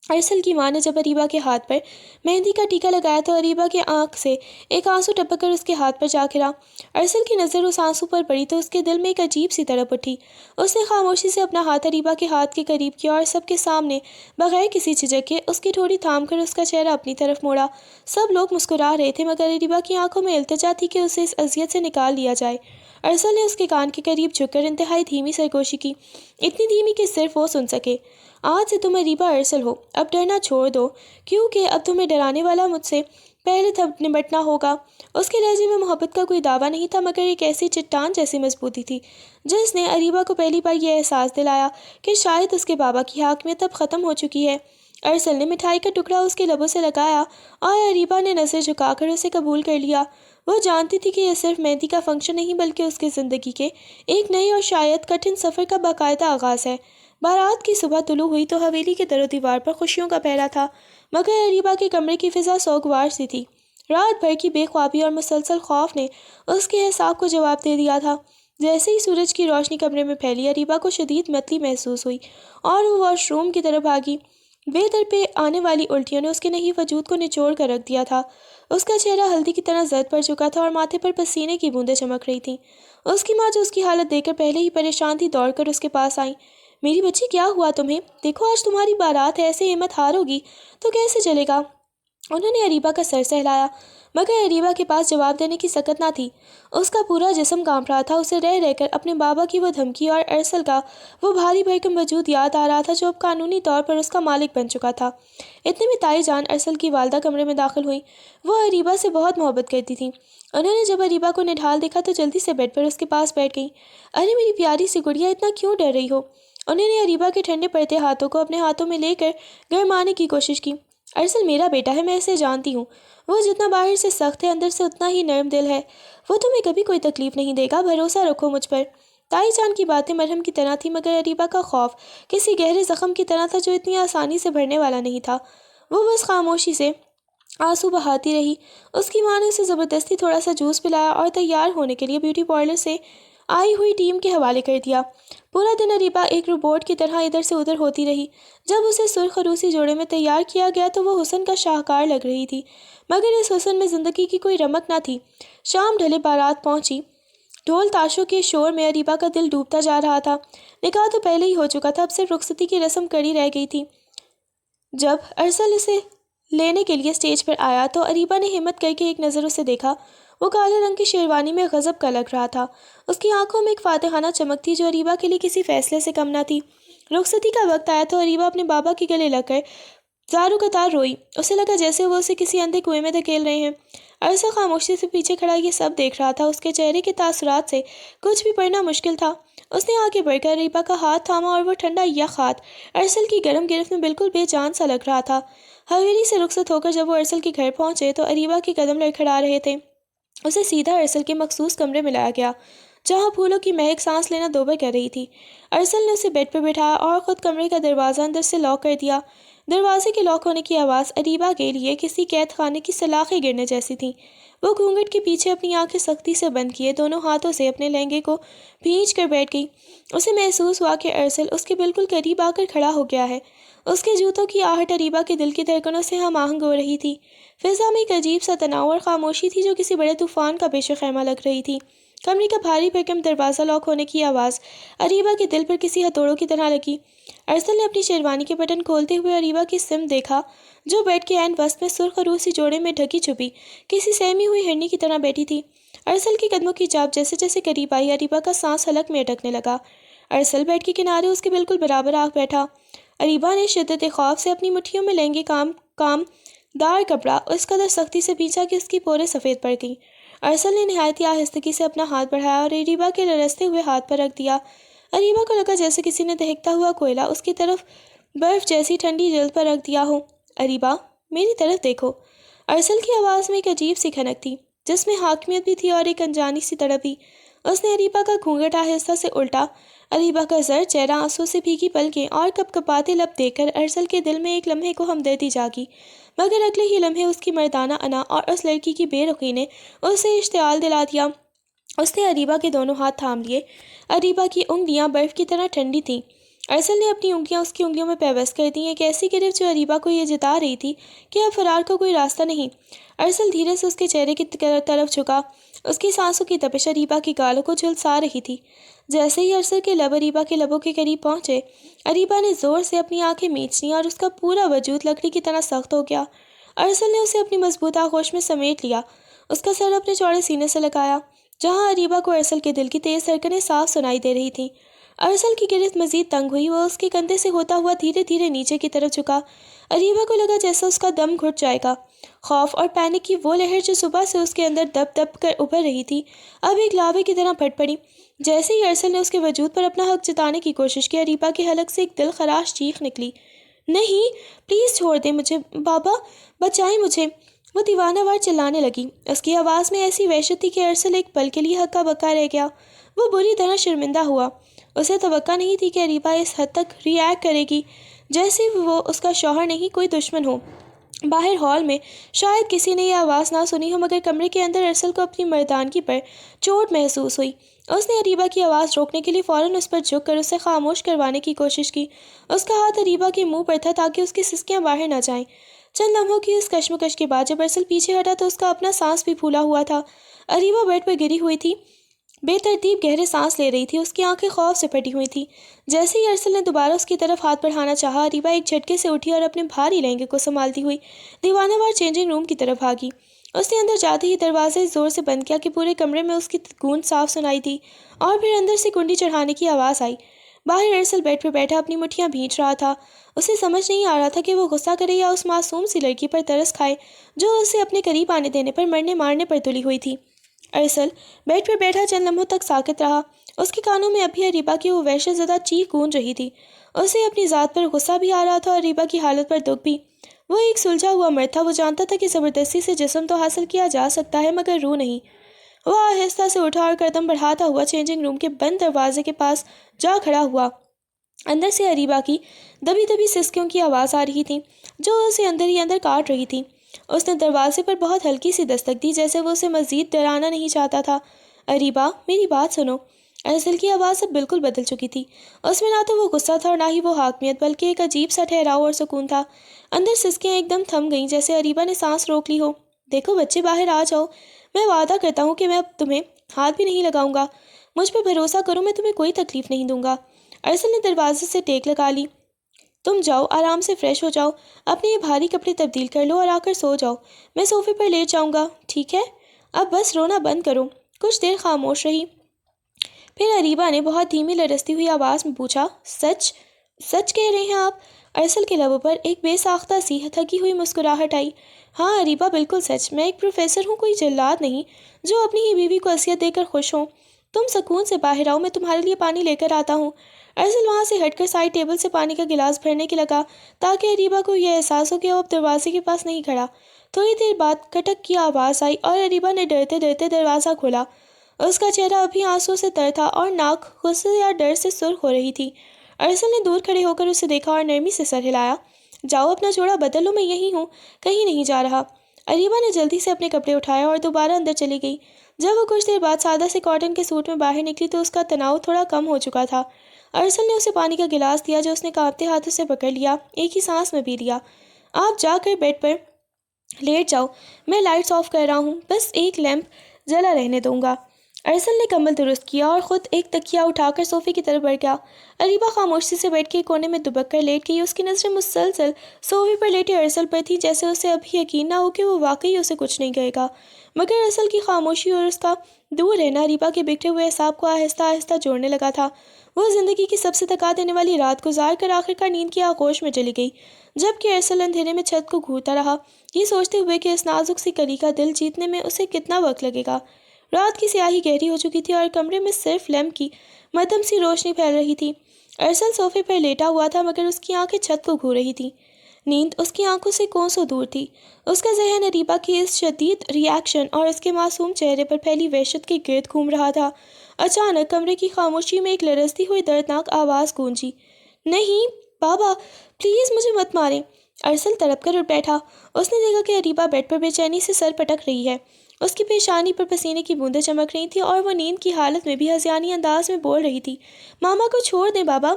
ارسل کی ماں نے جب اریبہ کے ہاتھ پر مہندی کا ٹیکا لگایا تو اریبہ کے آنکھ سے ایک آنسو ٹپک کر اس کے ہاتھ پر جا گرا۔ ارسل کی نظر اس آنسو پر پڑی تو اس کے دل میں ایک عجیب سی تڑپ اٹھی۔ اس نے خاموشی سے اپنا ہاتھ اریبہ کے ہاتھ کے قریب کیا اور سب کے سامنے بغیر کسی جھجک کے اس کی ٹھوڑی تھام کر اس کا چہرہ اپنی طرف موڑا۔ سب لوگ مسکرا رہے تھے مگر اریبہ کی آنکھوں میں التجا تھی کہ اسے اس اذیت سے نکال لیا جائے۔ ارسل نے اس کے کان کے قریب جھک کر انتہائی دھیمی سرگوشی کی، اتنی دھیمی کہ صرف وہ سن سکے۔ آج سے تم اریبہ ارسل ہو، اب ڈرنا چھوڑ دو کیونکہ اب تمہیں ڈرانے والا مجھ سے پہلے نمٹنا ہوگا۔ اس کے لہجے میں محبت کا کوئی دعویٰ نہیں تھا مگر ایک ایسی چٹان جیسی مضبوطی تھی جس نے اریبہ کو پہلی بار یہ احساس دلایا کہ شاید اس کے بابا کی حاکمیت اب ختم ہو چکی ہے۔ ارسل نے مٹھائی کا ٹکڑا اس کے لبوں سے لگایا اور اریبہ نے نظر جھکا کر اسے قبول کر لیا۔ وہ جانتی تھی کہ یہ صرف مہندی کا فنکشن نہیں بلکہ اس کی زندگی کے ایک نئے اور شاید کٹھن سفر کا باقاعدہ آغاز ہے۔ بارات کی صبح طلوع ہوئی تو حویلی کے در و دیوار پر خوشیوں کا پہرا تھا مگر اریبہ کے کمرے کی فضا سوگوار سی تھی۔ رات بھر کی بے خوابی اور مسلسل خوف نے اس کے اعصاب کو جواب دے دیا تھا۔ جیسے ہی سورج کی روشنی کمرے میں پھیلی اریبہ کو شدید متلی محسوس ہوئی اور وہ واش روم کی طرف بھاگی۔ بے در پہ آنے والی الٹیوں نے اس کے نحیف وجود کو نچوڑ کر رکھ دیا تھا۔ اس کا چہرہ ہلدی کی طرح زرد پڑ چکا تھا اور ماتھے پر پسینے کی بوندیں چمک رہی تھیں۔ اس کی ماں جو اس کی حالت دیکھ کر پہلے ہی پریشان تھی دوڑ کر اس کے پاس آئی۔ میری بچی کیا ہوا تمہیں؟ دیکھو آج تمہاری بارات ہے، ایسے ہمت ہاروگی تو کیسے چلے گا؟ انہوں نے اریبہ کا سر سہلایا مگر اریبہ کے پاس جواب دینے کی سکت نہ تھی۔ اس کا پورا جسم کانپ رہا تھا۔ اسے رہ رہ کر اپنے بابا کی وہ دھمکی اور ارسل کا وہ بھاری بھرکم وجود یاد آ رہا تھا جو اب قانونی طور پر اس کا مالک بن چکا تھا۔ اتنے میں تائی جان ارسل کی والدہ کمرے میں داخل ہوئی۔ وہ اریبہ سے بہت محبت کرتی تھیں۔ انہوں نے جب اریبہ کو نڈھال دیکھا تو جلدی سے بیڈ پر اس کے پاس بیٹھ گئیں۔ ارے میری پیاری سی گڑیا، اتنا کیوں ڈر رہی ہو؟ انہوں نے اریبہ کے ٹھنڈے پڑتے ہاتھوں کو اپنے ہاتھوں میں لے کر گرمانے کی کوشش کی۔ ارسل میرا بیٹا ہے، میں اسے جانتی ہوں۔ وہ جتنا باہر سے سخت ہے اندر سے اتنا ہی نرم دل ہے۔ وہ تمہیں کبھی کوئی تکلیف نہیں دے گا، بھروسہ رکھو مجھ پر۔ تائی جان کی باتیں مرہم کی طرح تھی مگر اریبہ کا خوف کسی گہرے زخم کی طرح تھا جو اتنی آسانی سے بھرنے والا نہیں تھا۔ وہ بس خاموشی سے آنسو بہاتی رہی۔ اس کی ماں نے اسے زبردستی تھوڑا سا جوس پلایا اور تیار ہونے کے لیے بیوٹی پارلر سے آئی ہوئی ٹیم کے حوالے کر دیا۔ پورا دن اریبہ ایک روبوٹ کی طرح ادھر سے ادھر ہوتی رہی۔ جب اسے سرخ عروسی جوڑے میں تیار کیا گیا تو وہ حسن کا شاہکار لگ رہی تھی مگر اس حسن میں زندگی کی کوئی رمق نہ تھی۔ شام ڈھلے بارات پہنچی۔ ڈھول تاشوں کے شور میں اریبہ کا دل ڈوبتا جا رہا تھا۔ نکاح تو پہلے ہی ہو چکا تھا، اب صرف رخصتی کی رسم کڑی رہ گئی تھی۔ جب ارسل اسے لینے کے لیے اسٹیج پر آیا تو اریبہ نے ہمت کر کے ایک نظر اسے دیکھا۔ وہ کالے رنگ کی شیروانی میں غضب کا لگ رہا تھا۔ اس کی آنکھوں میں ایک فاتحانہ چمک تھی جو اریبہ کے لیے کسی فیصلے سے کم نہ تھی۔ رخصتی کا وقت آیا تو اریبہ اپنے بابا کے گلے لگ کر زاروں قطار روئی۔ اسے لگا جیسے وہ اسے کسی اندھے کنویں میں دھکیل رہے ہیں۔ ارسل خاموشی سے پیچھے کھڑا یہ سب دیکھ رہا تھا۔ اس کے چہرے کے تاثرات سے کچھ بھی پڑھنا مشکل تھا۔ اس نے آگے بڑھ کر اریبہ کا ہاتھ تھاما اور وہ ٹھنڈا یخ ہاتھ ارسل کی گرم گرفت میں بالکل بے جان سا لگ رہا تھا۔ حویلی سے رخصت ہو کر جب وہ ارسل کے گھر پہنچے تو اریبہ کے قدم لڑکھڑا رہے تھے۔ اسے سیدھا ارسل کے مخصوص کمرے میں لایا گیا جہاں پھولوں کی مہک سانس لینا دوبر کر رہی تھی۔ ارسل نے اسے بیڈ پر بٹھایا اور خود کمرے کا دروازہ اندر سے لاک کر دیا۔ دروازے کے لاک ہونے کی آواز اریبہ کے لیے کسی قید خانے کی سلاخیں گرنے جیسی تھی۔ وہ گھونگھٹ کے پیچھے اپنی آنکھیں سختی سے بند کیے دونوں ہاتھوں سے اپنے لہنگے کو بھینچ کر بیٹھ گئی۔ اسے محسوس ہوا کہ ارسل اس کے بالکل قریب آ کر کھڑا ہو گیا ہے۔ اس کے جوتوں کی آہٹ اریبہ کے دل کی دھڑکنوں سے ہم آہنگ ہو رہی تھی۔ فضا میں ایک عجیب سا تناؤ اور خاموشی تھی جو کسی بڑے طوفان کا پیش خیمہ لگ رہی تھی۔ کمرے کا بھاری بھرکم دروازہ لاک ہونے کی آواز اریبہ کے دل پر کسی ہتھوڑوں کی طرح لگی۔ ارسل نے اپنی شیروانی کے بٹن کھولتے ہوئے اریبہ کی سمت دیکھا جو بیڈ کے عین وسط میں سرخ عروسی جوڑے میں ڈھکی چھپی کسی سہمی ہوئی ہرنی کی طرح بیٹھی تھی۔ ارسل کے قدموں کی چاپ جیسے جیسے قریب آئی اریبہ کا سانس حلق میں اٹکنے لگا۔ ارسل بیڈ کے کنارے اس کے بالکل برابر آ بیٹھا۔ اریبہ نے شدت خوف سے اپنی مٹھیوں میں لہنگے کام دار کپڑا اس قدر سختی سے پینچا کہ اس کی پورے سفید پڑ گئی۔ ارسل نے نہایت ہی آہستگی سے اپنا ہاتھ بڑھایا اور اریبہ کے لرزتے ہوئے ہاتھ پر رکھ دیا۔ اریبہ کو لگا جیسے کسی نے دہکتا ہوا کوئلہ اس کی طرف برف جیسی ٹھنڈی جلد پر رکھ دیا ہو۔ اریبہ، میری طرف دیکھو۔ ارسل کی آواز میں ایک عجیب سی کھنک تھی جس میں حاکمیت بھی تھی اور ایک انجانی سی تڑپ بھی۔ اس نے اریبہ کا گھونگھٹ آہستہ سے الٹا۔ اریبہ کا زرد چہرہ، آنسوں سے بھیگی پلکیں اور کپ کپاتے لب دیکھ کر ارسل کے دل میں ایک لمحے کو ہمدردی جاگی، مگر اگلے ہی لمحے اس کی مردانہ انا اور اس لڑکی کی بے رخی نے اسے اشتعال دلا دیا۔ اس نے اریبہ کے دونوں ہاتھ تھام لیے۔ اریبہ کی انگلیاں برف کی طرح ٹھنڈی تھیں۔ ارسل نے اپنی انگلیاں اس کی انگلیوں میں پیوست کر دیں، ایک ایسی گرفت جو اریبہ کو یہ جتا رہی تھی کہ اب فرار کا کوئی راستہ نہیں۔ ارسل دھیرے سے اس کے چہرے کی طرف جھکا۔ اس کی سانسوں کی تپش اریبہ کی گالوں کو جھلسا رہی تھی۔ جیسے ہی ارسل کے لب اریبہ کے لبوں کے قریب پہنچے، اریبہ نے زور سے اپنی آنکھیں میچ لیں اور اس کا پورا وجود لکڑی کی طرح سخت ہو گیا۔ ارسل نے اسے اپنی مضبوط آغوش میں سمیٹ لیا، اس کا سر اپنے چوڑے سینے سے لگایا جہاں اریبہ کو ارسل کے دل کی تیز دھڑکنیں صاف سنائی دے رہی تھیں۔ ارسل کی گرفت مزید تنگ ہوئی، وہ اس کے کندھے سے ہوتا ہوا دھیرے دھیرے نیچے کی طرف جھکا۔ اریبہ کو لگا جیسا اس کا دم گھٹ جائے گا۔ خوف اور پینک کی وہ لہر جو صبح سے اس کے اندر دب دب کر ابھر رہی تھی اب ایک لاوے کی طرح پھٹ پڑی۔ جیسے ہی ارسل نے اس کے وجود پر اپنا حق جتانے کی کوشش کی، اریبہ کے حلق سے ایک دل خراش چیخ نکلی، نہیں، پلیز چھوڑ دیں مجھے، بابا، بچائیں مجھے۔ وہ دیوانہ وار چلانے لگی۔ اس کی آواز میں ایسی وحشت تھی کہ ارسل ایک پل کے لیے ہکا بکا رہ گیا۔ وہ بری طرح شرمندہ ہوا۔ اسے توقع نہیں تھی کہ اریبہ اس حد تک ری ایکٹ کرے گی، جیسے وہ اس کا شوہر نہیں کوئی دشمن ہو۔ باہر ہال میں شاید کسی نے یہ آواز نہ سنی ہو، مگر کمرے کے اندر ارسل کو اپنی مردانگی پر چوٹ محسوس ہوئی۔ اس نے اریبہ کی آواز روکنے کے لیے فوراً اس پر جھک کر اسے خاموش کروانے کی کوشش کی۔ اس کا ہاتھ اریبہ کے منہ پر تھا تاکہ اس کی سسکیاں باہر نہ جائیں۔ چند لمحوں کی اس کشمکش کے بعد جب ارسل پیچھے ہٹا تو اس کا اپنا سانس بھی پھولا ہوا تھا۔ اریبہ بیڈ پر گری ہوئی تھی، بے ترتیب گہرے سانس لے رہی تھی، اس کی آنکھیں خوف سے پھٹی ہوئی تھیں۔ جیسے ہی ارسل نے دوبارہ اس کی طرف ہاتھ بڑھانا چاہا، اریبہ ایک جھٹکے سے اٹھی اور اپنے بھاری لہنگے کو سنبھالتی ہوئی دیوانہ وار چینجنگ روم کی طرف بھاگی۔ اس نے اندر جاتے ہی دروازہ اس زور سے بند کیا کہ پورے کمرے میں اس کی گونج صاف سنائی دی، اور پھر اندر سے کنڈی چڑھانے کی آواز آئی۔ باہر ارسل بیڈ پر بیٹھا اپنی مٹھیاں بھینچ رہا تھا۔ اسے سمجھ نہیں آ رہا تھا کہ وہ غصہ کرے یا اس معصوم سی لڑکی پر ترس کھائے جو اسے اپنے قریب آنے دینے پر مرنے مارنے پر تلی ہوئی تھی۔ ارسل بیڈ پر بیٹھا چند لمحوں تک ساکت رہا۔ اس کے کانوں میں اب بھی اریبہ کی وہ وحشت زدہ چیخ گونج رہی تھی۔ اسے اپنی ذات پر غصہ بھی آ رہا تھا اور اریبہ کی حالت پر دکھ بھی۔ وہ ایک سلجھا ہوا مرد تھا، وہ جانتا تھا کہ زبردستی سے جسم تو حاصل کیا جا سکتا ہے مگر روح نہیں۔ وہ آہستہ سے اٹھا اور قدم بڑھاتا ہوا چینجنگ روم کے بند دروازے کے پاس جا کھڑا ہوا۔ اندر سے اریبہ کی دبی دبی سسکیوں کی آواز آ رہی تھی جو اسے اندر ہی اندر کاٹ رہی تھی۔ اس نے دروازے پر بہت ہلکی سی دستک دی جیسے وہ اسے مزید ڈرانا نہیں چاہتا تھا۔ اریبہ، میری بات سنو۔ ارسل کی آواز اب بالکل بدل چکی تھی۔ اس میں نہ تو وہ غصہ تھا اور نہ ہی وہ حاکمیت، بلکہ ایک عجیب سا ٹھہراؤ اور سکون تھا۔ اندر سسکیاں ایک دم تھم گئیں جیسے اریبہ نے سانس روک لی ہو۔ دیکھو بچے، باہر آ جاؤ، میں وعدہ کرتا ہوں کہ میں اب تمہیں ہاتھ بھی نہیں لگاؤں گا۔ مجھ پہ بھروسہ کرو، میں تمہیں کوئی تکلیف نہیں دوں گا۔ ارسل نے دروازے سے ٹیک لگا لی۔ تم جاؤ، آرام سے فریش ہو جاؤ، اپنے یہ بھاری کپڑے تبدیل کر لو اور آ کر سو جاؤ، میں صوفے پر لیٹ جاؤں گا، ٹھیک ہے؟ اب بس رونا بند کرو۔ کچھ دیر خاموش رہی، پھر اریبہ نے بہت دھیمی لرزتی ہوئی آواز میں پوچھا، سچ سچ کہہ رہے ہیں آپ؟ ارسل کے لبوں پر ایک بے ساختہ سی تھکی ہوئی مسکراہٹ آئی۔ ہاں اریبہ، بالکل سچ، میں ایک پروفیسر ہوں، کوئی جلاد نہیں جو اپنی ہی بیوی کو اذیت دے کر خوش ہوں۔ تم سکون سے باہر آؤ، میں تمہارے لیے پانی لے کر آتا ہوں۔ ارسل وہاں سے ہٹ کر سائڈ ٹیبل سے پانی کا گلاس بھرنے کے لگا تاکہ اریبہ کو یہ احساس ہو کہ وہ اب دروازے کے پاس نہیں کھڑا۔ تھوڑی دیر بعد کٹک کی آواز آئی اور اریبہ نے ڈرتے ڈرتے دروازہ کھولا۔ اس کا چہرہ ابھی آنسوں سے تر تھا اور ناک غصے یا ڈر سے سرخ ہو رہی تھی۔ ارسل نے دور کھڑے ہو کر اسے دیکھا اور نرمی سے سر ہلایا۔ جاؤ اپنا جوڑا بدل لو، میں یہی ہوں، کہیں نہیں جا رہا۔ اریبہ نے جلدی سے اپنے کپڑے اٹھائے اور دوبارہ اندر چلی گئی۔ جب وہ کچھ دیر بعد سادہ سے کاٹن کے سوٹ میں باہر نکلی تو اس کا تناؤ تھوڑا کم ہو چکا تھا۔ ارسل نے اسے پانی کا گلاس دیا جو اس نے کانپتے ہاتھوں سے پکڑ لیا، ایک ہی سانس میں پی لیا۔ آپ جا کر بیڈ پر لیٹ جاؤ، میں لائٹس آف کر رہا ہوں، بس ایک لیمپ جلا رہنے دوں گا۔ ارسل نے کمبل درست کیا اور خود ایک تکیہ اٹھا کر صوفے کی طرف بڑھ گیا۔ اریبہ خاموشی سے بیڈ کے کونے میں دبک کر لیٹ گئی۔ اس کی نظریں مسلسل صوفے پر لیٹے ارسل پر تھیں، جیسے اسے ابھی یقین نہ ہو کہ وہ واقعی اسے کچھ نہیں کہے گا۔ مگر ارسل کی خاموشی اور اس کا دور رہنا اریبہ کے بکھرے ہوئے اعصاب کو آہستہ آہستہ جوڑنے لگا تھا۔ وہ زندگی کی سب سے تھکا دینے والی رات گزار کر آخرکار نیند کی آغوش میں چلی گئی، جبکہ ارسل اندھیرے میں چھت کو گھورتا رہا، یہ سوچتے ہوئے کہ اس نازک سی کلی کا دل جیتنے میں اسے کتنا وقت لگے گا۔ رات کی سیاہی گہری ہو چکی تھی اور کمرے میں صرف لیمپ کی مدھم سی روشنی پھیل رہی تھی۔ ارسل صوفے پر لیٹا ہوا تھا مگر اس کی آنکھیں چھت کو گھور رہی تھیں۔ نیند اس کی آنکھوں سے کونسوں دور تھی۔ اس کا ذہن اریبہ کی اس شدید ری ایکشن اور اس کے معصوم چہرے پر پھیلی وحشت کے گرد گھوم رہا تھا۔ اچانک کمرے کی خاموشی میں ایک لرزتی ہوئی دردناک آواز گونجی، نہیں بابا، پلیز مجھے مت ماریں۔ ارسل تڑپ کر اٹھ بیٹھا۔ اس نے دیکھا کہ اریبہ بیڈ پر بے چینی سے سر پٹک رہی ہے، اس کی پیشانی پر پسینے کی بوندیں چمک رہی تھیں اور وہ نیند کی حالت میں بھی ہذیانی انداز میں بول رہی تھی، ماما کو چھوڑ دیں بابا،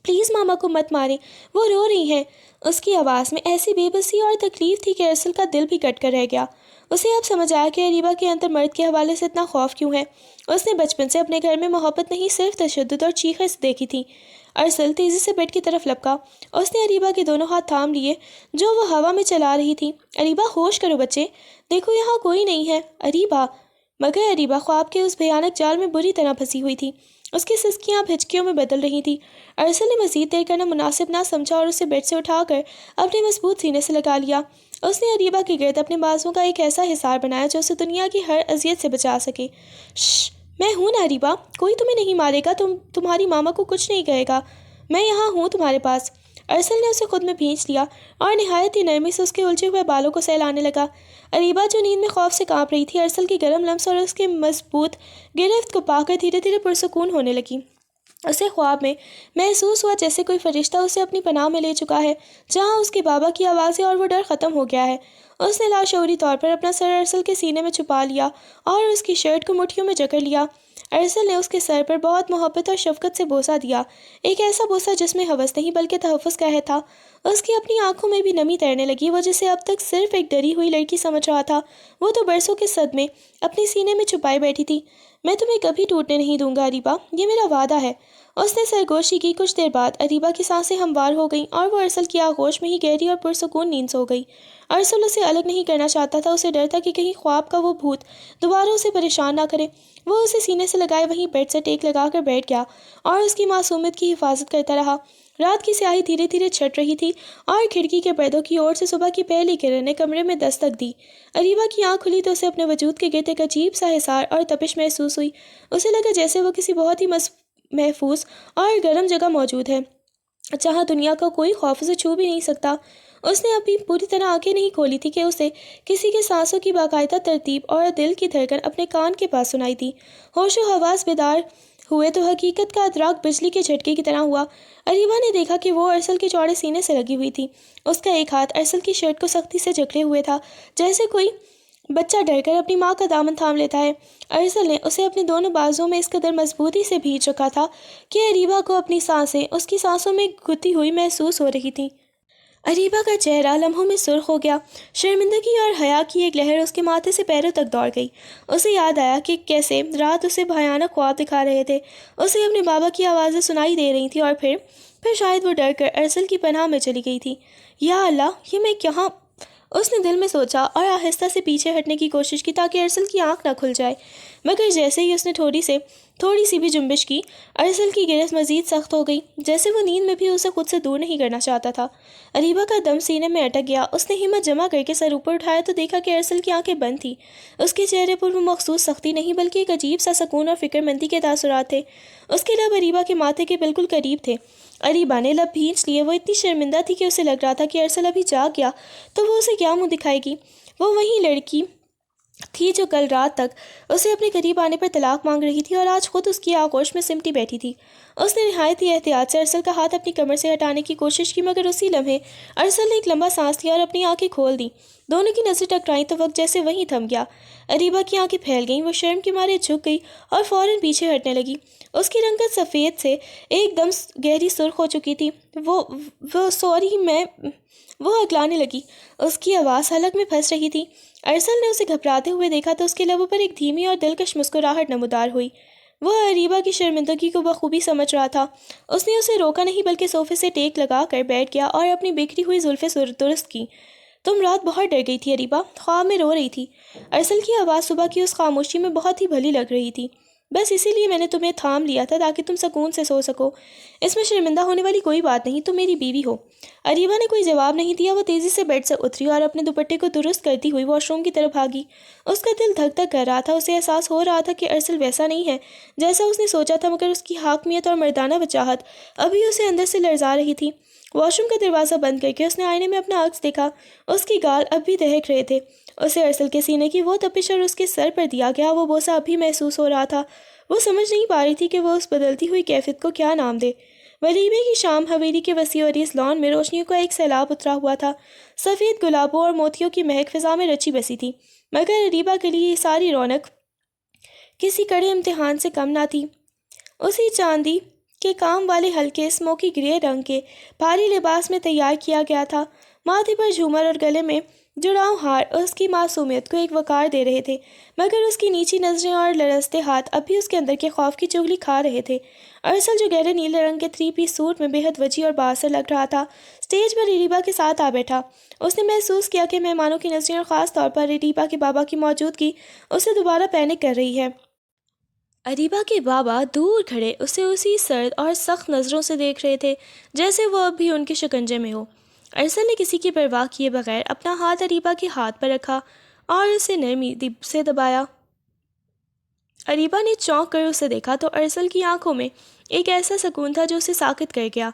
پلیز ماما کو مت ماریں، وہ رو رہی ہیں۔ اس کی آواز میں ایسی بے بسی اور تکلیف تھی کہ ارسل کا دل بھی کٹ کر رہ گیا۔ اسے اب سمجھ آیا کہ اریبہ کے اندر مرد کے حوالے سے اتنا خوف کیوں ہے۔ اس نے بچپن سے اپنے گھر میں محبت نہیں، صرف تشدد اور چیخیں دیکھی تھی۔ ارسل تیزی سے بیڈ کی طرف لپکا۔ اس نے اریبہ کے دونوں ہاتھ تھام لیے جو وہ ہوا میں چلا رہی تھی۔ اریبہ، ہوش کرو بچے، دیکھو یہاں کوئی نہیں ہے، اریبہ۔ مگر اریبہ خواب کے اس بھیانک جال میں بری طرح پھنسی ہوئی تھی۔ اس کی سسکیاں بھجکیوں میں بدل رہی تھیں۔ ارسل نے مزید دیر کرنا مناسب نہ سمجھا اور اسے بیڈ سے اٹھا کر اپنے مضبوط سینے سے لگا لیا۔ اس نے اریبہ کے گرد اپنے بازوؤں کا ایک ایسا حصار بنایا جو اسے دنیا کی ہر اذیت سے بچا سکے۔ شش، میں ہوں نا اریبہ، کوئی تمہیں نہیں مارے گا، تمہاری ماما کو کچھ نہیں کہے گا، میں یہاں ہوں تمہارے پاس۔ ارسل نے اسے خود میں بھینچ لیا اور نہایت ہی نرمی سے اس کے الجھے ہوئے بالوں کو سہلانے لگا۔ اریبہ جو نیند میں خوف سے کانپ رہی تھی، ارسل کے گرم لمس اور اس کے مضبوط گرفت کو پا کر دھیرے دھیرے پرسکون ہونے لگی۔ اسے خواب میں محسوس ہوا جیسے کوئی فرشتہ اسے اپنی پناہ میں لے چکا ہے، جہاں اس کے بابا کی آوازیں اور وہ ڈر ختم ہو گیا ہے۔ اس نے لاشعوری طور پر اپنا سر ارسل کے سینے میں چھپا لیا اور اس کی شرٹ کو مٹھیوں میں جکڑ لیا۔ ارسل نے اس کے سر پر بہت محبت اور شفقت سے بوسہ دیا، ایک ایسا بوسہ جس میں ہوس نہیں بلکہ تحفظ کا عہد تھا۔ اس کی اپنی آنکھوں میں بھی نمی تیرنے لگی، وہ جسے اب تک صرف ایک ڈری ہوئی لڑکی سمجھ رہا تھا، وہ تو برسوں کے صدمے اپنے سینے میں چھپائے بیٹھی تھی۔ میں تمہیں کبھی ٹوٹنے نہیں دوں گا اریبہ، یہ میرا وعدہ ہے۔ اس نے سرگوشی کی۔ کچھ دیر بعد اریبہ کی سانسیں ہموار ہو گئیں اور وہ ارسل کی آغوش میں ہی گہری اور پرسکون نیند سو گئی۔ ارسل اسے الگ نہیں کرنا چاہتا تھا، اسے ڈر تھا کہ کہیں خواب کا وہ بھوت دوبارہ اسے پریشان نہ کرے۔ وہ اسے سینے سے لگائے وہیں بیڈ سے ٹیک لگا کر بیٹھ گیا اور اس کی معصومیت کی حفاظت کرتا رہا۔ رات کی سیاہی دھیرے دھیرے چھٹ رہی تھی اور کھڑکی کے پردوں کی اور سے صبح کی پہلی کرن نے کمرے میں دستک دی۔ اریبہ کی آنکھ کھلی تو اسے اپنے وجود کے گرد ایک عجیب سا حصار اور تپش محسوس ہوئی۔ اسے لگا جیسے وہ کسی بہت ہی محفوظ اور گرم جگہ موجود ہے، جہاں دنیا کا کوئی خوف اسے چھو بھی نہیں سکتا۔ اس نے ابھی پوری طرح آنکھیں نہیں کھولی تھی کہ اسے کسی کے سانسوں کی باقاعدہ ترتیب اور دل کی دھڑکن اپنے کان کے پاس سنائی دی۔ ہوش و حواس بیدار ہوئے تو حقیقت کا ادراک بجلی کے جھٹکے کی طرح ہوا۔ اریبہ نے دیکھا کہ وہ ارسل کے چوڑے سینے سے لگی ہوئی تھی۔ اس کا ایک ہاتھ ارسل کی شرٹ کو سختی سے جکڑے ہوئے تھا، جیسے کوئی بچہ ڈر کر اپنی ماں کا دامن تھام لیتا ہے۔ ارسل نے اسے اپنے دونوں بازوؤں میں اس قدر مضبوطی سے بھینچ رکھا تھا کہ اریبہ کو اپنی سانسیں اس کی سانسوں میں گھتی ہوئی محسوس ہو رہی تھیں۔ اریبہ کا چہرہ لمحوں میں سرخ ہو گیا۔ شرمندگی اور حیا کی ایک لہر اس کے ماتھے سے پیروں تک دوڑ گئی۔ اسے یاد آیا کہ کیسے رات اسے بھیانک خواب دکھا رہے تھے، اسے اپنے بابا کی آوازیں سنائی دے رہی تھیں اور پھر شاید وہ ڈر کر ارسل کی پناہ میں چلی گئی تھی۔ یا اللہ، یہ میں کہاں، اس نے دل میں سوچا اور آہستہ سے پیچھے ہٹنے کی کوشش کی تاکہ ارسل کی آنکھ نہ کھل جائے، مگر جیسے ہی اس نے تھوڑی سی بھی جنبش کی، ارسل کی گرفت مزید سخت ہو گئی، جیسے وہ نیند میں بھی اسے خود سے دور نہیں کرنا چاہتا تھا۔ اریبہ کا دم سینے میں اٹک گیا۔ اس نے ہمت جمع کر کے سر اوپر اٹھایا تو دیکھا کہ ارسل کی آنکھیں بند تھیں۔ اس کے چہرے پر وہ مخصوص سختی نہیں بلکہ ایک عجیب سا سکون اور فکر مندی کے تاثرات تھے۔ اس کے لب اریبہ کے ماتھے کے بالکل قریب تھے۔ اریبہ نے لب بھینچ لیے۔ وہ اتنی شرمندہ تھی کہ اسے لگ رہا تھا کہ ارسل ابھی جاگ گیا تو وہ اسے کیا منہ دکھائے گی۔ وہ وہی لڑکی تھی جو کل رات تک اسے اپنے قریب آنے پر طلاق مانگ رہی تھی اور آج خود اس کی آغوش میں سمٹی بیٹھی تھی۔ اس نے نہایت ہی احتیاط سے ارسل کا ہاتھ اپنی کمر سے ہٹانے کی کوشش کی، مگر اسی لمحے ارسل نے ایک لمبا سانس لیا اور اپنی آنکھیں کھول دیں۔ دونوں کی نظریں ٹکرائیں تو وقت جیسے وہیں تھم گیا۔ اریبہ کی آنکھیں پھیل گئیں، وہ شرم کے مارے جھک گئی اور فوراً پیچھے ہٹنے لگی۔ اس کی رنگت سفید سے ایک دم گہری سرخ ہو چکی تھی۔ وہ اگلانے لگی۔ اس کی آواز حلق میں پھنس رہی تھی۔ ارسل نے اسے گھبراتے ہوئے دیکھا تو اس کے لبوں پر ایک دھیمی اور دلکش مسکراہٹ نمودار ہوئی۔ وہ اریبہ کی شرمندگی کو بخوبی سمجھ رہا تھا۔ اس نے اسے روکا نہیں بلکہ صوفے سے ٹیک لگا کر بیٹھ گیا اور اپنی بکھری ہوئی زلفیں درست کی۔ تم رات بہت ڈر گئی تھی اریبہ، خواب میں رو رہی تھی۔ ارسل کی آواز صبح کی اس خاموشی میں بہت ہی بھلی لگ رہی تھی۔ بس اسی لیے میں نے تمہیں تھام لیا تھا تاکہ تم سکون سے سو سکو۔ اس میں شرمندہ ہونے والی کوئی بات نہیں، تم میری بیوی ہو۔ اریبہ نے کوئی جواب نہیں دیا۔ وہ تیزی سے بیڈ سے اتری اور اپنے دوپٹے کو درست کرتی ہوئی واش روم کی طرف بھاگی۔ اس کا دل دھک دھک کر رہا تھا۔ اسے احساس ہو رہا تھا کہ ارسل ویسا نہیں ہے جیسا اس نے سوچا تھا، مگر اس کی حاکمیت اور مردانہ وجاہت ابھی اسے اندر سے لرزا رہی تھی۔ واش روم کا دروازہ بند کر کے اس نے آئینے میں اپنا عکس دیکھا۔ اس کی گال اب بھی دہک رہے تھے۔ اسے ارسل کے سینے کی وہ تپش اور اس کے سر پر دیا گیا وہ بوسہ اب بھی محسوس ہو رہا تھا۔ وہ سمجھ نہیں پا رہی تھی کہ وہ اس بدلتی ہوئی کیفیت کو کیا نام دے۔ ولیمے کی شام حویلی کے وسیع اور اس لان میں روشنیوں کا ایک سیلاب اترا ہوا تھا۔ سفید گلابوں اور موتیوں کی مہک فضا میں رچی بسی تھی، مگر اریبہ کے لیے یہ ساری رونق کسی کڑے امتحان سے کم نہ تھی۔ اسی چاندی کے کام والے ہلکے اسموکی گرے رنگ کے بھاری لباس میں تیار کیا گیا تھا۔ ماتھے پر جھومر اور گلے میں جڑاؤ ہار اس کی معصومیت کو ایک وقار دے رہے تھے، مگر اس کی نیچی نظریں اور لرزتے ہاتھ اب بھی اس کے اندر کے خوف کی چغلی کھا رہے تھے۔ ارسل جو گہرے نیلے رنگ کے 3 پیس سوٹ میں بے حد وجی اور بااثر لگ رہا تھا، اسٹیج پر اریبہ کے ساتھ آ بیٹھا۔ اس نے محسوس کیا کہ مہمانوں کی نظریں اور خاص طور پر اریبہ کے بابا کی موجودگی اسے دوبارہ پینک کر رہی ہے۔ اریبہ کے بابا دور کھڑے اسے اسی سرد اور سخت نظروں سے دیکھ رہے تھے جیسے وہ اب بھی ان کے شکنجے میں ہو۔ ارسل نے کسی کی پرواہ کیے بغیر اپنا ہاتھ اریبہ کے ہاتھ پر رکھا اور اسے نرمی سے دبایا۔ اریبہ نے چونک کر اسے دیکھا تو ارسل کی آنکھوں میں ایک ایسا سکون تھا جو اسے ساکت کر گیا۔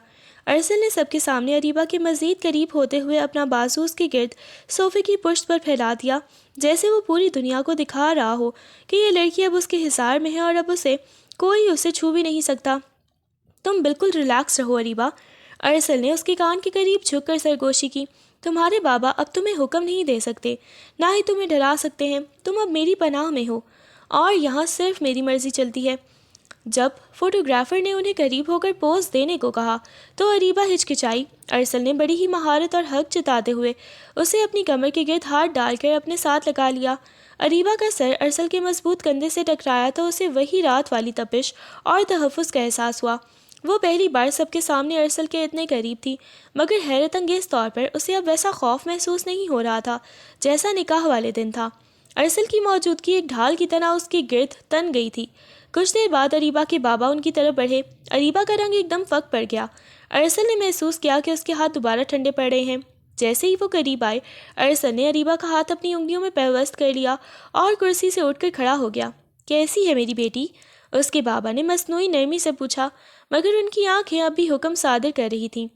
ارسل نے سب کے سامنے اریبہ کے مزید قریب ہوتے ہوئے اپنا بازو اس کے گرد صوفے کی پشت پر پھیلا دیا، جیسے وہ پوری دنیا کو دکھا رہا ہو کہ یہ لڑکی اب اس کے حصار میں ہے اور اب کوئی اسے چھو بھی نہیں سکتا۔ تم بالکل ریلیکس رہو اریبہ، ارسل نے اس کے کان کے قریب جھک کر سرگوشی کی۔ تمہارے بابا اب تمہیں حکم نہیں دے سکتے، نہ ہی تمہیں ڈرا سکتے ہیں۔ تم اب میری پناہ میں ہو اور یہاں صرف میری مرضی چلتی ہے۔ جب فوٹوگرافر نے انہیں قریب ہو کر پوز دینے کو کہا تو اریبہ ہچکچائی۔ ارسل نے بڑی ہی مہارت اور حق جتاتے ہوئے اسے اپنی کمر کے گرد ہاتھ ڈال کر اپنے ساتھ لگا لیا۔ اریبہ کا سر ارسل کے مضبوط کندھے سے ٹکرایا تو اسے وہی رات والی تپش اور تحفظ کا احساس ہوا۔ وہ پہلی بار سب کے سامنے ارسل کے اتنے قریب تھی، مگر حیرت انگیز طور پر اسے اب ویسا خوف محسوس نہیں ہو رہا تھا جیسا نکاح والے دن تھا۔ ارسل کی موجودگی ایک ڈھال کی طرح اس کے گرد تن گئی تھی۔ کچھ دیر بعد اریبہ کے بابا ان کی طرف بڑھے۔ اریبہ کا رنگ ایک دم فک پڑ گیا۔ ارسل نے محسوس کیا کہ اس کے ہاتھ دوبارہ ٹھنڈے پڑ رہے ہیں۔ جیسے ہی وہ قریب آئے، ارسل نے اریبہ کا ہاتھ اپنی انگلیوں میں پیوست کر لیا اور کرسی سے اٹھ کر کھڑا ہو گیا۔ کیسی ہے میری بیٹی؟ اس کے بابا نے مصنوعی نرمی سے پوچھا، مگر ان کی آنکھیں اب بھی حکم صادر کر رہی تھیں۔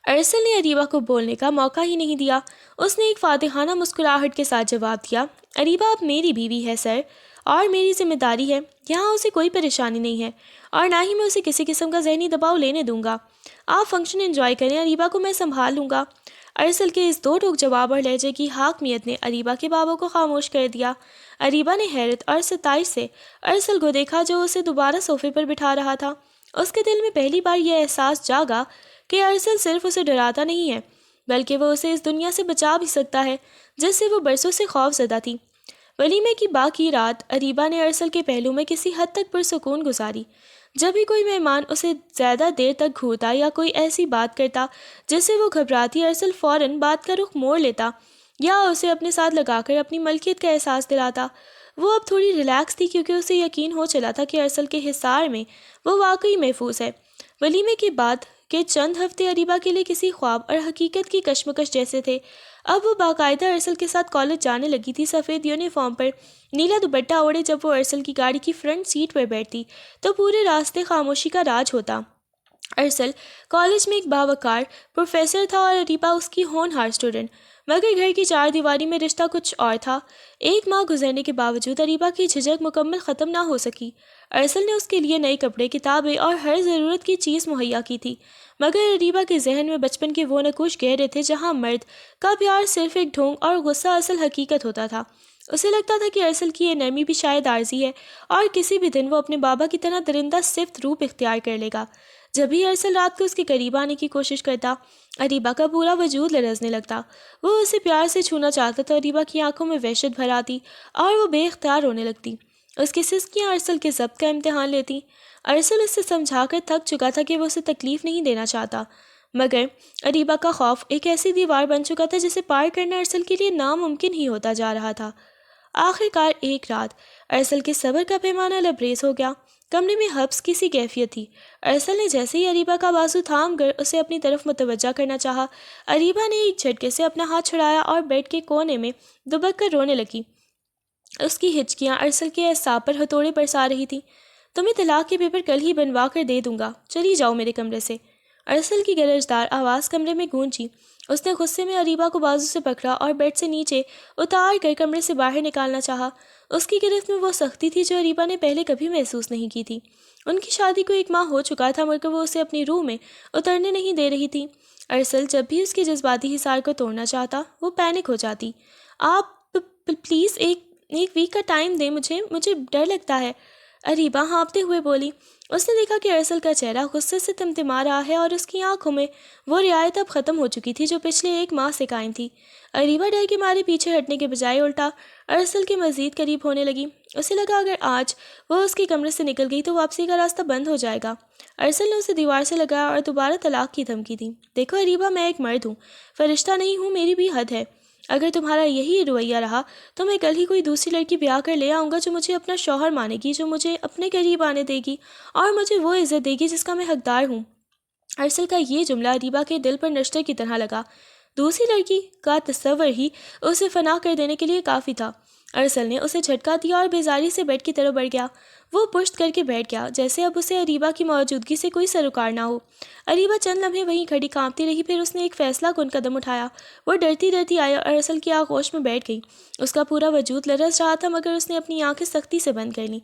ارسل نے اریبہ کو بولنے کا موقع ہی نہیں دیا۔ اس نے ایک فاتحانہ مسکراہٹ کے ساتھ جواب دیا، اریبہ اب میری بیوی ہے سر، اور میری ذمہ داری ہے۔ یہاں اسے کوئی پریشانی نہیں ہے اور نہ ہی میں اسے کسی قسم کا ذہنی دباؤ لینے دوں گا۔ آپ فنکشن انجوائے کریں، اریبہ کو میں سنبھال لوں گا۔ ارسل کے اس 2 ٹوک جواب اور لہجے کی حاکمیت نے اریبہ کے بابا کو خاموش کر دیا۔ اریبہ نے حیرت اور ستائش سے ارسل کو دیکھا جو اسے دوبارہ صوفے پر بٹھا رہا تھا۔ اس کے دل میں پہلی بار یہ احساس جاگا کہ ارسل صرف اسے ڈراتا نہیں ہے بلکہ وہ اسے اس دنیا سے بچا بھی سکتا ہے جس سے وہ برسوں سے خوف زدہ تھی۔ ولیمے کی باقی رات اریبہ نے ارسل کے پہلو میں کسی حد تک پرسکون گزاری۔ جب بھی کوئی مہمان اسے زیادہ دیر تک گھورتا یا کوئی ایسی بات کرتا جس سے وہ گھبراتی، ارسل فوراً بات کا رخ موڑ لیتا یا اسے اپنے ساتھ لگا کر اپنی ملکیت کا احساس دلاتا۔ وہ اب تھوڑی ریلیکس تھی کیونکہ اسے یقین ہو چلا تھا کہ ارسل کے حصار میں وہ واقعی محفوظ ہے۔ ولیمے کے بعد کے چند ہفتے اریبہ کے لیے کسی خواب اور حقیقت کی کشمکش جیسے تھے۔ اب وہ باقاعدہ ارسل کے ساتھ کالج جانے لگی تھی، سفید یونیفارم پر نیلا دوپٹہ اوڑھے۔ جب وہ ارسل کی گاڑی کی فرنٹ سیٹ پر بیٹھتی تو پورے راستے خاموشی کا راج ہوتا۔ ارسل کالج میں ایک باوقار پروفیسر تھا اور اریبہ اس کی ہونہار اسٹوڈنٹ۔ مگر گھر کی چار دیواری میں رشتہ کچھ اور تھا۔ ایک ماہ گزرنے کے باوجود اریبہ کی جھجک مکمل ختم نہ ہو سکی۔ ارسل نے اس کے لیے نئے کپڑے، کتابیں اور ہر ضرورت کی چیز مہیا کی تھی، مگر اریبہ کے ذہن میں بچپن کے وہ نقوش گہرے تھے جہاں مرد کا پیار صرف ایک ڈھونگ اور غصہ اصل حقیقت ہوتا تھا۔ اسے لگتا تھا کہ ارسل کی یہ نرمی بھی شاید عارضی ہے اور کسی بھی دن وہ اپنے بابا کی طرح درندہ صفت روپ اختیار کر لے گا۔ جب بھی ارسل رات کو اس کے قریب آنے کی کوشش کرتا، اریبہ کا پورا وجود لرزنے لگتا۔ وہ اسے پیار سے چھونا چاہتا تو اریبہ کی آنکھوں میں وحشت بھر آتی اور وہ بے اختیار رونے لگتی۔ اس کی سسکیاں ارسل کے ضبط کا امتحان لیتی۔ ارسل اس سے سمجھا کر تھک چکا تھا کہ وہ اسے تکلیف نہیں دینا چاہتا، مگر اریبہ کا خوف ایک ایسی دیوار بن چکا تھا جسے پار کرنا ارسل کے لیے ناممکن ہی ہوتا جا رہا تھا۔ آخر کار ایک رات ارسل کے صبر کا پیمانہ لبریز ہو گیا۔ کمرے میں حبس کی سی کیفیت تھی۔ ارسل نے جیسے ہی اریبہ کا بازو تھام کر اسے اپنی طرف متوجہ کرنا چاہا، اریبہ نے ایک جھٹکے سے اپنا ہاتھ چھڑایا اور بیڈ کے کونے میں دبک کر رونے لگی۔ اس کی ہچکیاں ارسل کے اعصاب پر ہتھوڑے برسا رہی تھیں۔ تمہیں طلاق کے پیپر کل ہی بنوا کر دے دوں گا، چلی جاؤ میرے کمرے سے۔ ارسل کی گرجدار آواز کمرے میں گونجی۔ اس نے غصے میں اریبہ کو بازو سے پکڑا اور بیڈ سے نیچے اتار کر کمرے سے باہر نکالنا چاہا۔ اس کی گرفت میں وہ سختی تھی جو اریبہ نے پہلے کبھی محسوس نہیں کی تھی۔ ان کی شادی کو ایک ماہ ہو چکا تھا مگر وہ اسے اپنی روح میں اترنے نہیں دے رہی تھی۔ ارسل جب بھی اس کے جذباتی حصار کو توڑنا چاہتا وہ پینک ہو جاتی۔ آپ پلیز ایک ویک کا ٹائم دیں مجھے ڈر لگتا ہے، اریبہ ہانپتے ہوئے بولی۔ اس نے دیکھا کہ ارسل کا چہرہ غصے سے تمتما رہا ہے اور اس کی آنکھوں میں وہ رعایت اب ختم ہو چکی تھی جو پچھلے ایک ماہ سے قائم تھی۔ اریبہ ڈر کے مارے پیچھے ہٹنے کے بجائے الٹا ارسل کے مزید قریب ہونے لگی۔ اسے لگا اگر آج وہ اس کے کمرے سے نکل گئی تو واپسی کا راستہ بند ہو جائے گا۔ ارسل نے اسے دیوار سے لگایا اور دوبارہ طلاق کی دھمکی دی۔ دیکھو اریبہ، میں ایک مرد ہوں، فرشتہ نہیں ہوں، میری بھی حد ہے۔ اگر تمہارا یہی رویہ رہا تو میں کل ہی کوئی دوسری لڑکی بیاہ کر لے آؤں گا جو مجھے اپنا شوہر مانے گی، جو مجھے اپنے قریب آنے دے گی اور مجھے وہ عزت دے گی جس کا میں حقدار ہوں۔ ارسل کا یہ جملہ اریبہ کے دل پر نشتر کی طرح لگا۔ دوسری لڑکی کا تصور ہی اسے فنا کر دینے کے لیے کافی تھا۔ ارسل نے اسے جھٹکا دیا اور بیزاری سے بیڈ کی طرف بڑھ گیا۔ وہ پشت کر کے بیٹھ گیا جیسے اب اسے اریبہ کی موجودگی سے کوئی سروکار نہ ہو۔ اریبہ چند لمحے وہیں کھڑی کانپتی رہی، پھر اس نے ایک فیصلہ کن قدم اٹھایا۔ وہ ڈرتی ڈرتی آئی اور ارسل کی آغوش میں بیٹھ گئی۔ اس کا پورا وجود لرز رہا تھا مگر اس نے اپنی آنکھیں سختی سے بند کر لیں۔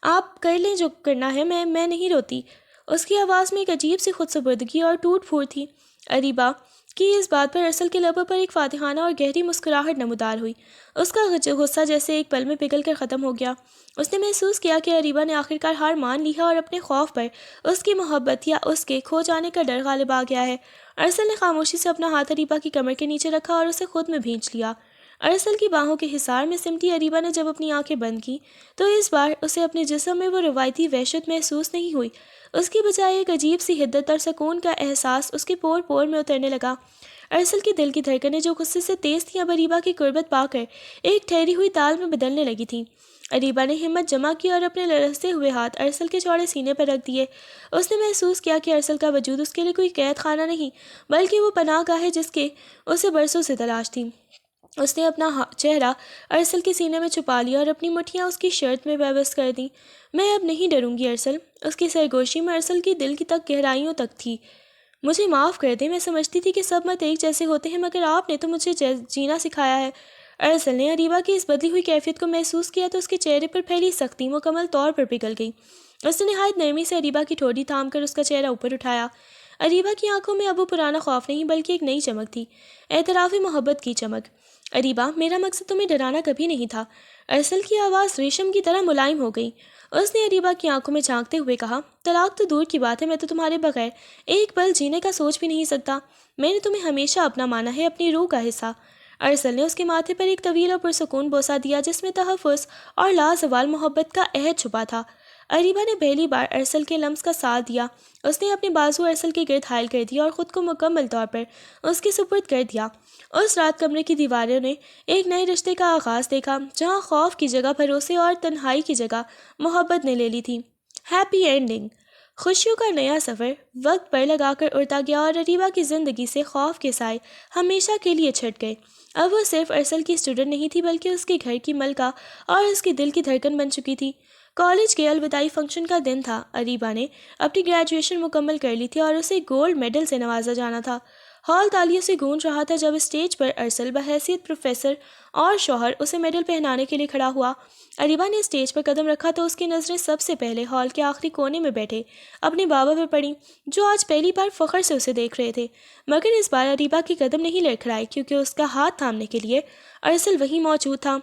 آپ کر لیں جو کرنا ہے، میں نہیں روتی۔ اس کی آواز میں ایک عجیب سی خود سپردگی اور ٹوٹ پھوٹ تھی۔ اریبہ کی اس بات پر ارسل کے لبوں پر ایک فاتحانہ اور گہری مسکراہٹ نمودار ہوئی۔ اس کا غصہ جیسے ایک پل میں پگھل کر ختم ہو گیا۔ اس نے محسوس کیا کہ اریبہ نے آخرکار ہار مان لی ہے اور اپنے خوف پر اس کی محبت یا اس کے کھو جانے کا ڈر غالب آ گیا ہے۔ ارسل نے خاموشی سے اپنا ہاتھ اریبہ کی کمر کے نیچے رکھا اور اسے خود میں بھینچ لیا۔ ارسل کی باہوں کے حصار میں سمٹی اریبہ نے جب اپنی آنکھیں بند کی تو اس بار اسے اپنے جسم میں وہ روایتی وحشت محسوس نہیں ہوئی۔ اس کی بجائے ایک عجیب سی حدت اور سکون کا احساس اس کے پور پور میں اترنے لگا۔ ارسل کی دل کی دھڑکنیں جو غصے سے تیز تھیں اب اریبہ کی قربت پا کر ایک ٹھہری ہوئی تال میں بدلنے لگی تھیں۔ اریبہ نے ہمت جمع کی اور اپنے لرزتے ہوئے ہاتھ ارسل کے چوڑے سینے پر رکھ دیے۔ اس نے محسوس کیا کہ ارسل کا وجود اس کے لیے کوئی قید خانہ نہیں بلکہ وہ پناہ گاہ ہے جس کے اسے برسوں سے تلاش تھی۔ اس نے اپنا چہرہ ارسل کے سینے میں چھپا لیا اور اپنی مٹھیاں اس کی شرٹ میں پیوست کر دیں۔ میں اب نہیں ڈروں گی ارسل۔ اس کی سرگوشی میں ارسل کی دل کی تک گہرائیوں تک تھی۔ مجھے معاف کر دیں، میں سمجھتی تھی کہ سب مت ایک جیسے ہوتے ہیں مگر آپ نے تو مجھے جینا سکھایا ہے۔ ارسل نے اریبہ کی اس بدلی ہوئی کیفیت کو محسوس کیا تو اس کے چہرے پر پھیلی سختی مکمل طور پر پگھل گئی۔ اس نے نہایت نرمی سے اریبہ کی ٹھوڑی تھام کر اس کا چہرہ اوپر اٹھایا۔ اریبہ کی آنکھوں میں اب وہ پرانا خوف نہیں بلکہ ایک نئی چمک تھی، اعترافی محبت کی چمک۔ اریبہ، میرا مقصد تمہیں ڈرانا کبھی نہیں تھا۔ ارسل کی آواز ریشم کی طرح ملائم ہو گئی۔ اس نے اریبہ کی آنکھوں میں جھانکتے ہوئے کہا، طلاق تو دور کی بات ہے، میں تو تمہارے بغیر ایک پل جینے کا سوچ بھی نہیں سکتا۔ میں نے تمہیں ہمیشہ اپنا مانا ہے، اپنی روح کا حصہ۔ ارسل نے اس کے ماتھے پر ایک طویل اور پرسکون بوسہ دیا جس میں تحفظ اور لازوال محبت کا عہد چھپا تھا۔ اریبہ نے پہلی بار ارسل کے لمس کا ساتھ دیا۔ اس نے اپنے بازو ارسل کے گرد حائل کر دیا اور خود کو مکمل طور پر اس کے سپرد کر دیا۔ اس رات کمرے کی دیواروں نے ایک نئے رشتے کا آغاز دیکھا جہاں خوف کی جگہ بھروسے اور تنہائی کی جگہ محبت نے لے لی تھی۔ Happy ending. خوشیوں کا نیا سفر وقت پر لگا کر اڑتا گیا اور اریبہ کی زندگی سے خوف کے سائے ہمیشہ کے لیے چھٹ گئے۔ اب وہ صرف ارسل کی اسٹوڈنٹ نہیں تھی بلکہ اس کے گھر کی ملکہ اور اس کے دل کی دھڑکن بن چکی تھی۔ کالج کے الوداعی فنکشن کا دن تھا۔ اریبہ نے اپنی گریجویشن مکمل کر لی تھی اور اسے گولڈ میڈل سے نوازا جانا تھا۔ ہال تالیوں سے گونج رہا تھا جب اسٹیج پر ارسل بحیثیت پروفیسر اور شوہر اسے میڈل پہنانے کے لیے کھڑا ہوا۔ اریبہ نے اسٹیج پر قدم رکھا تو اس کی نظریں سب سے پہلے ہال کے آخری کونے میں بیٹھے اپنے بابا پر پڑیں، جو آج پہلی بار فخر سے اسے دیکھ رہے تھے۔ مگر اس بار اریبہ کی قدم نہیں لڑکھڑائے، کیونکہ اس کا ہاتھ تھامنے کے لیے ارسل وہیں موجود تھا۔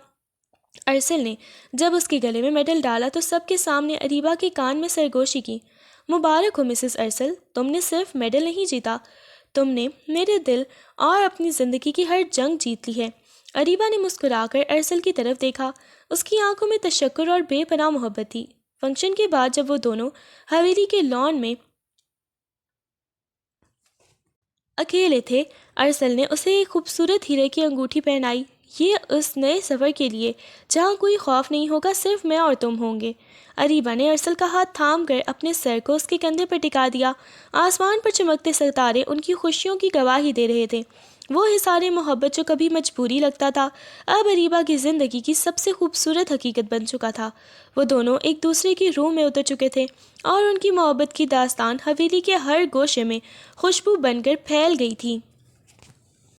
ارسل نے جب اس کے گلے میں میڈل ڈالا تو سب کے سامنے اریبہ کے کان میں سرگوشی کی۔ مبارک ہو مسز ارسل، تم نے صرف میڈل نہیں جیتا، تم نے میرے دل اور اپنی زندگی کی ہر جنگ جیت لی ہے۔ اریبہ نے مسکرا کر ارسل کی طرف دیکھا، اس کی آنکھوں میں تشکر اور بے پناہ محبت تھی۔ فنکشن کے بعد جب وہ دونوں حویلی کے لان میں اکیلے تھے، ارسل نے اسے ایک خوبصورت ہیرے کی انگوٹھی پہنائی۔ یہ اس نئے سفر کے لیے جہاں کوئی خوف نہیں ہوگا، صرف میں اور تم ہوں گے۔ اریبہ نے ارسل کا ہاتھ تھام کر اپنے سر کو اس کے کندھے پر ٹکا دیا۔ آسمان پر چمکتے ستارے ان کی خوشیوں کی گواہی دے رہے تھے۔ وہ اظہار محبت جو کبھی مجبوری لگتا تھا، اب اریبہ کی زندگی کی سب سے خوبصورت حقیقت بن چکا تھا۔ وہ دونوں ایک دوسرے کی روح میں اتر چکے تھے اور ان کی محبت کی داستان حویلی کے ہر گوشے میں خوشبو بن کر پھیل گئی تھی۔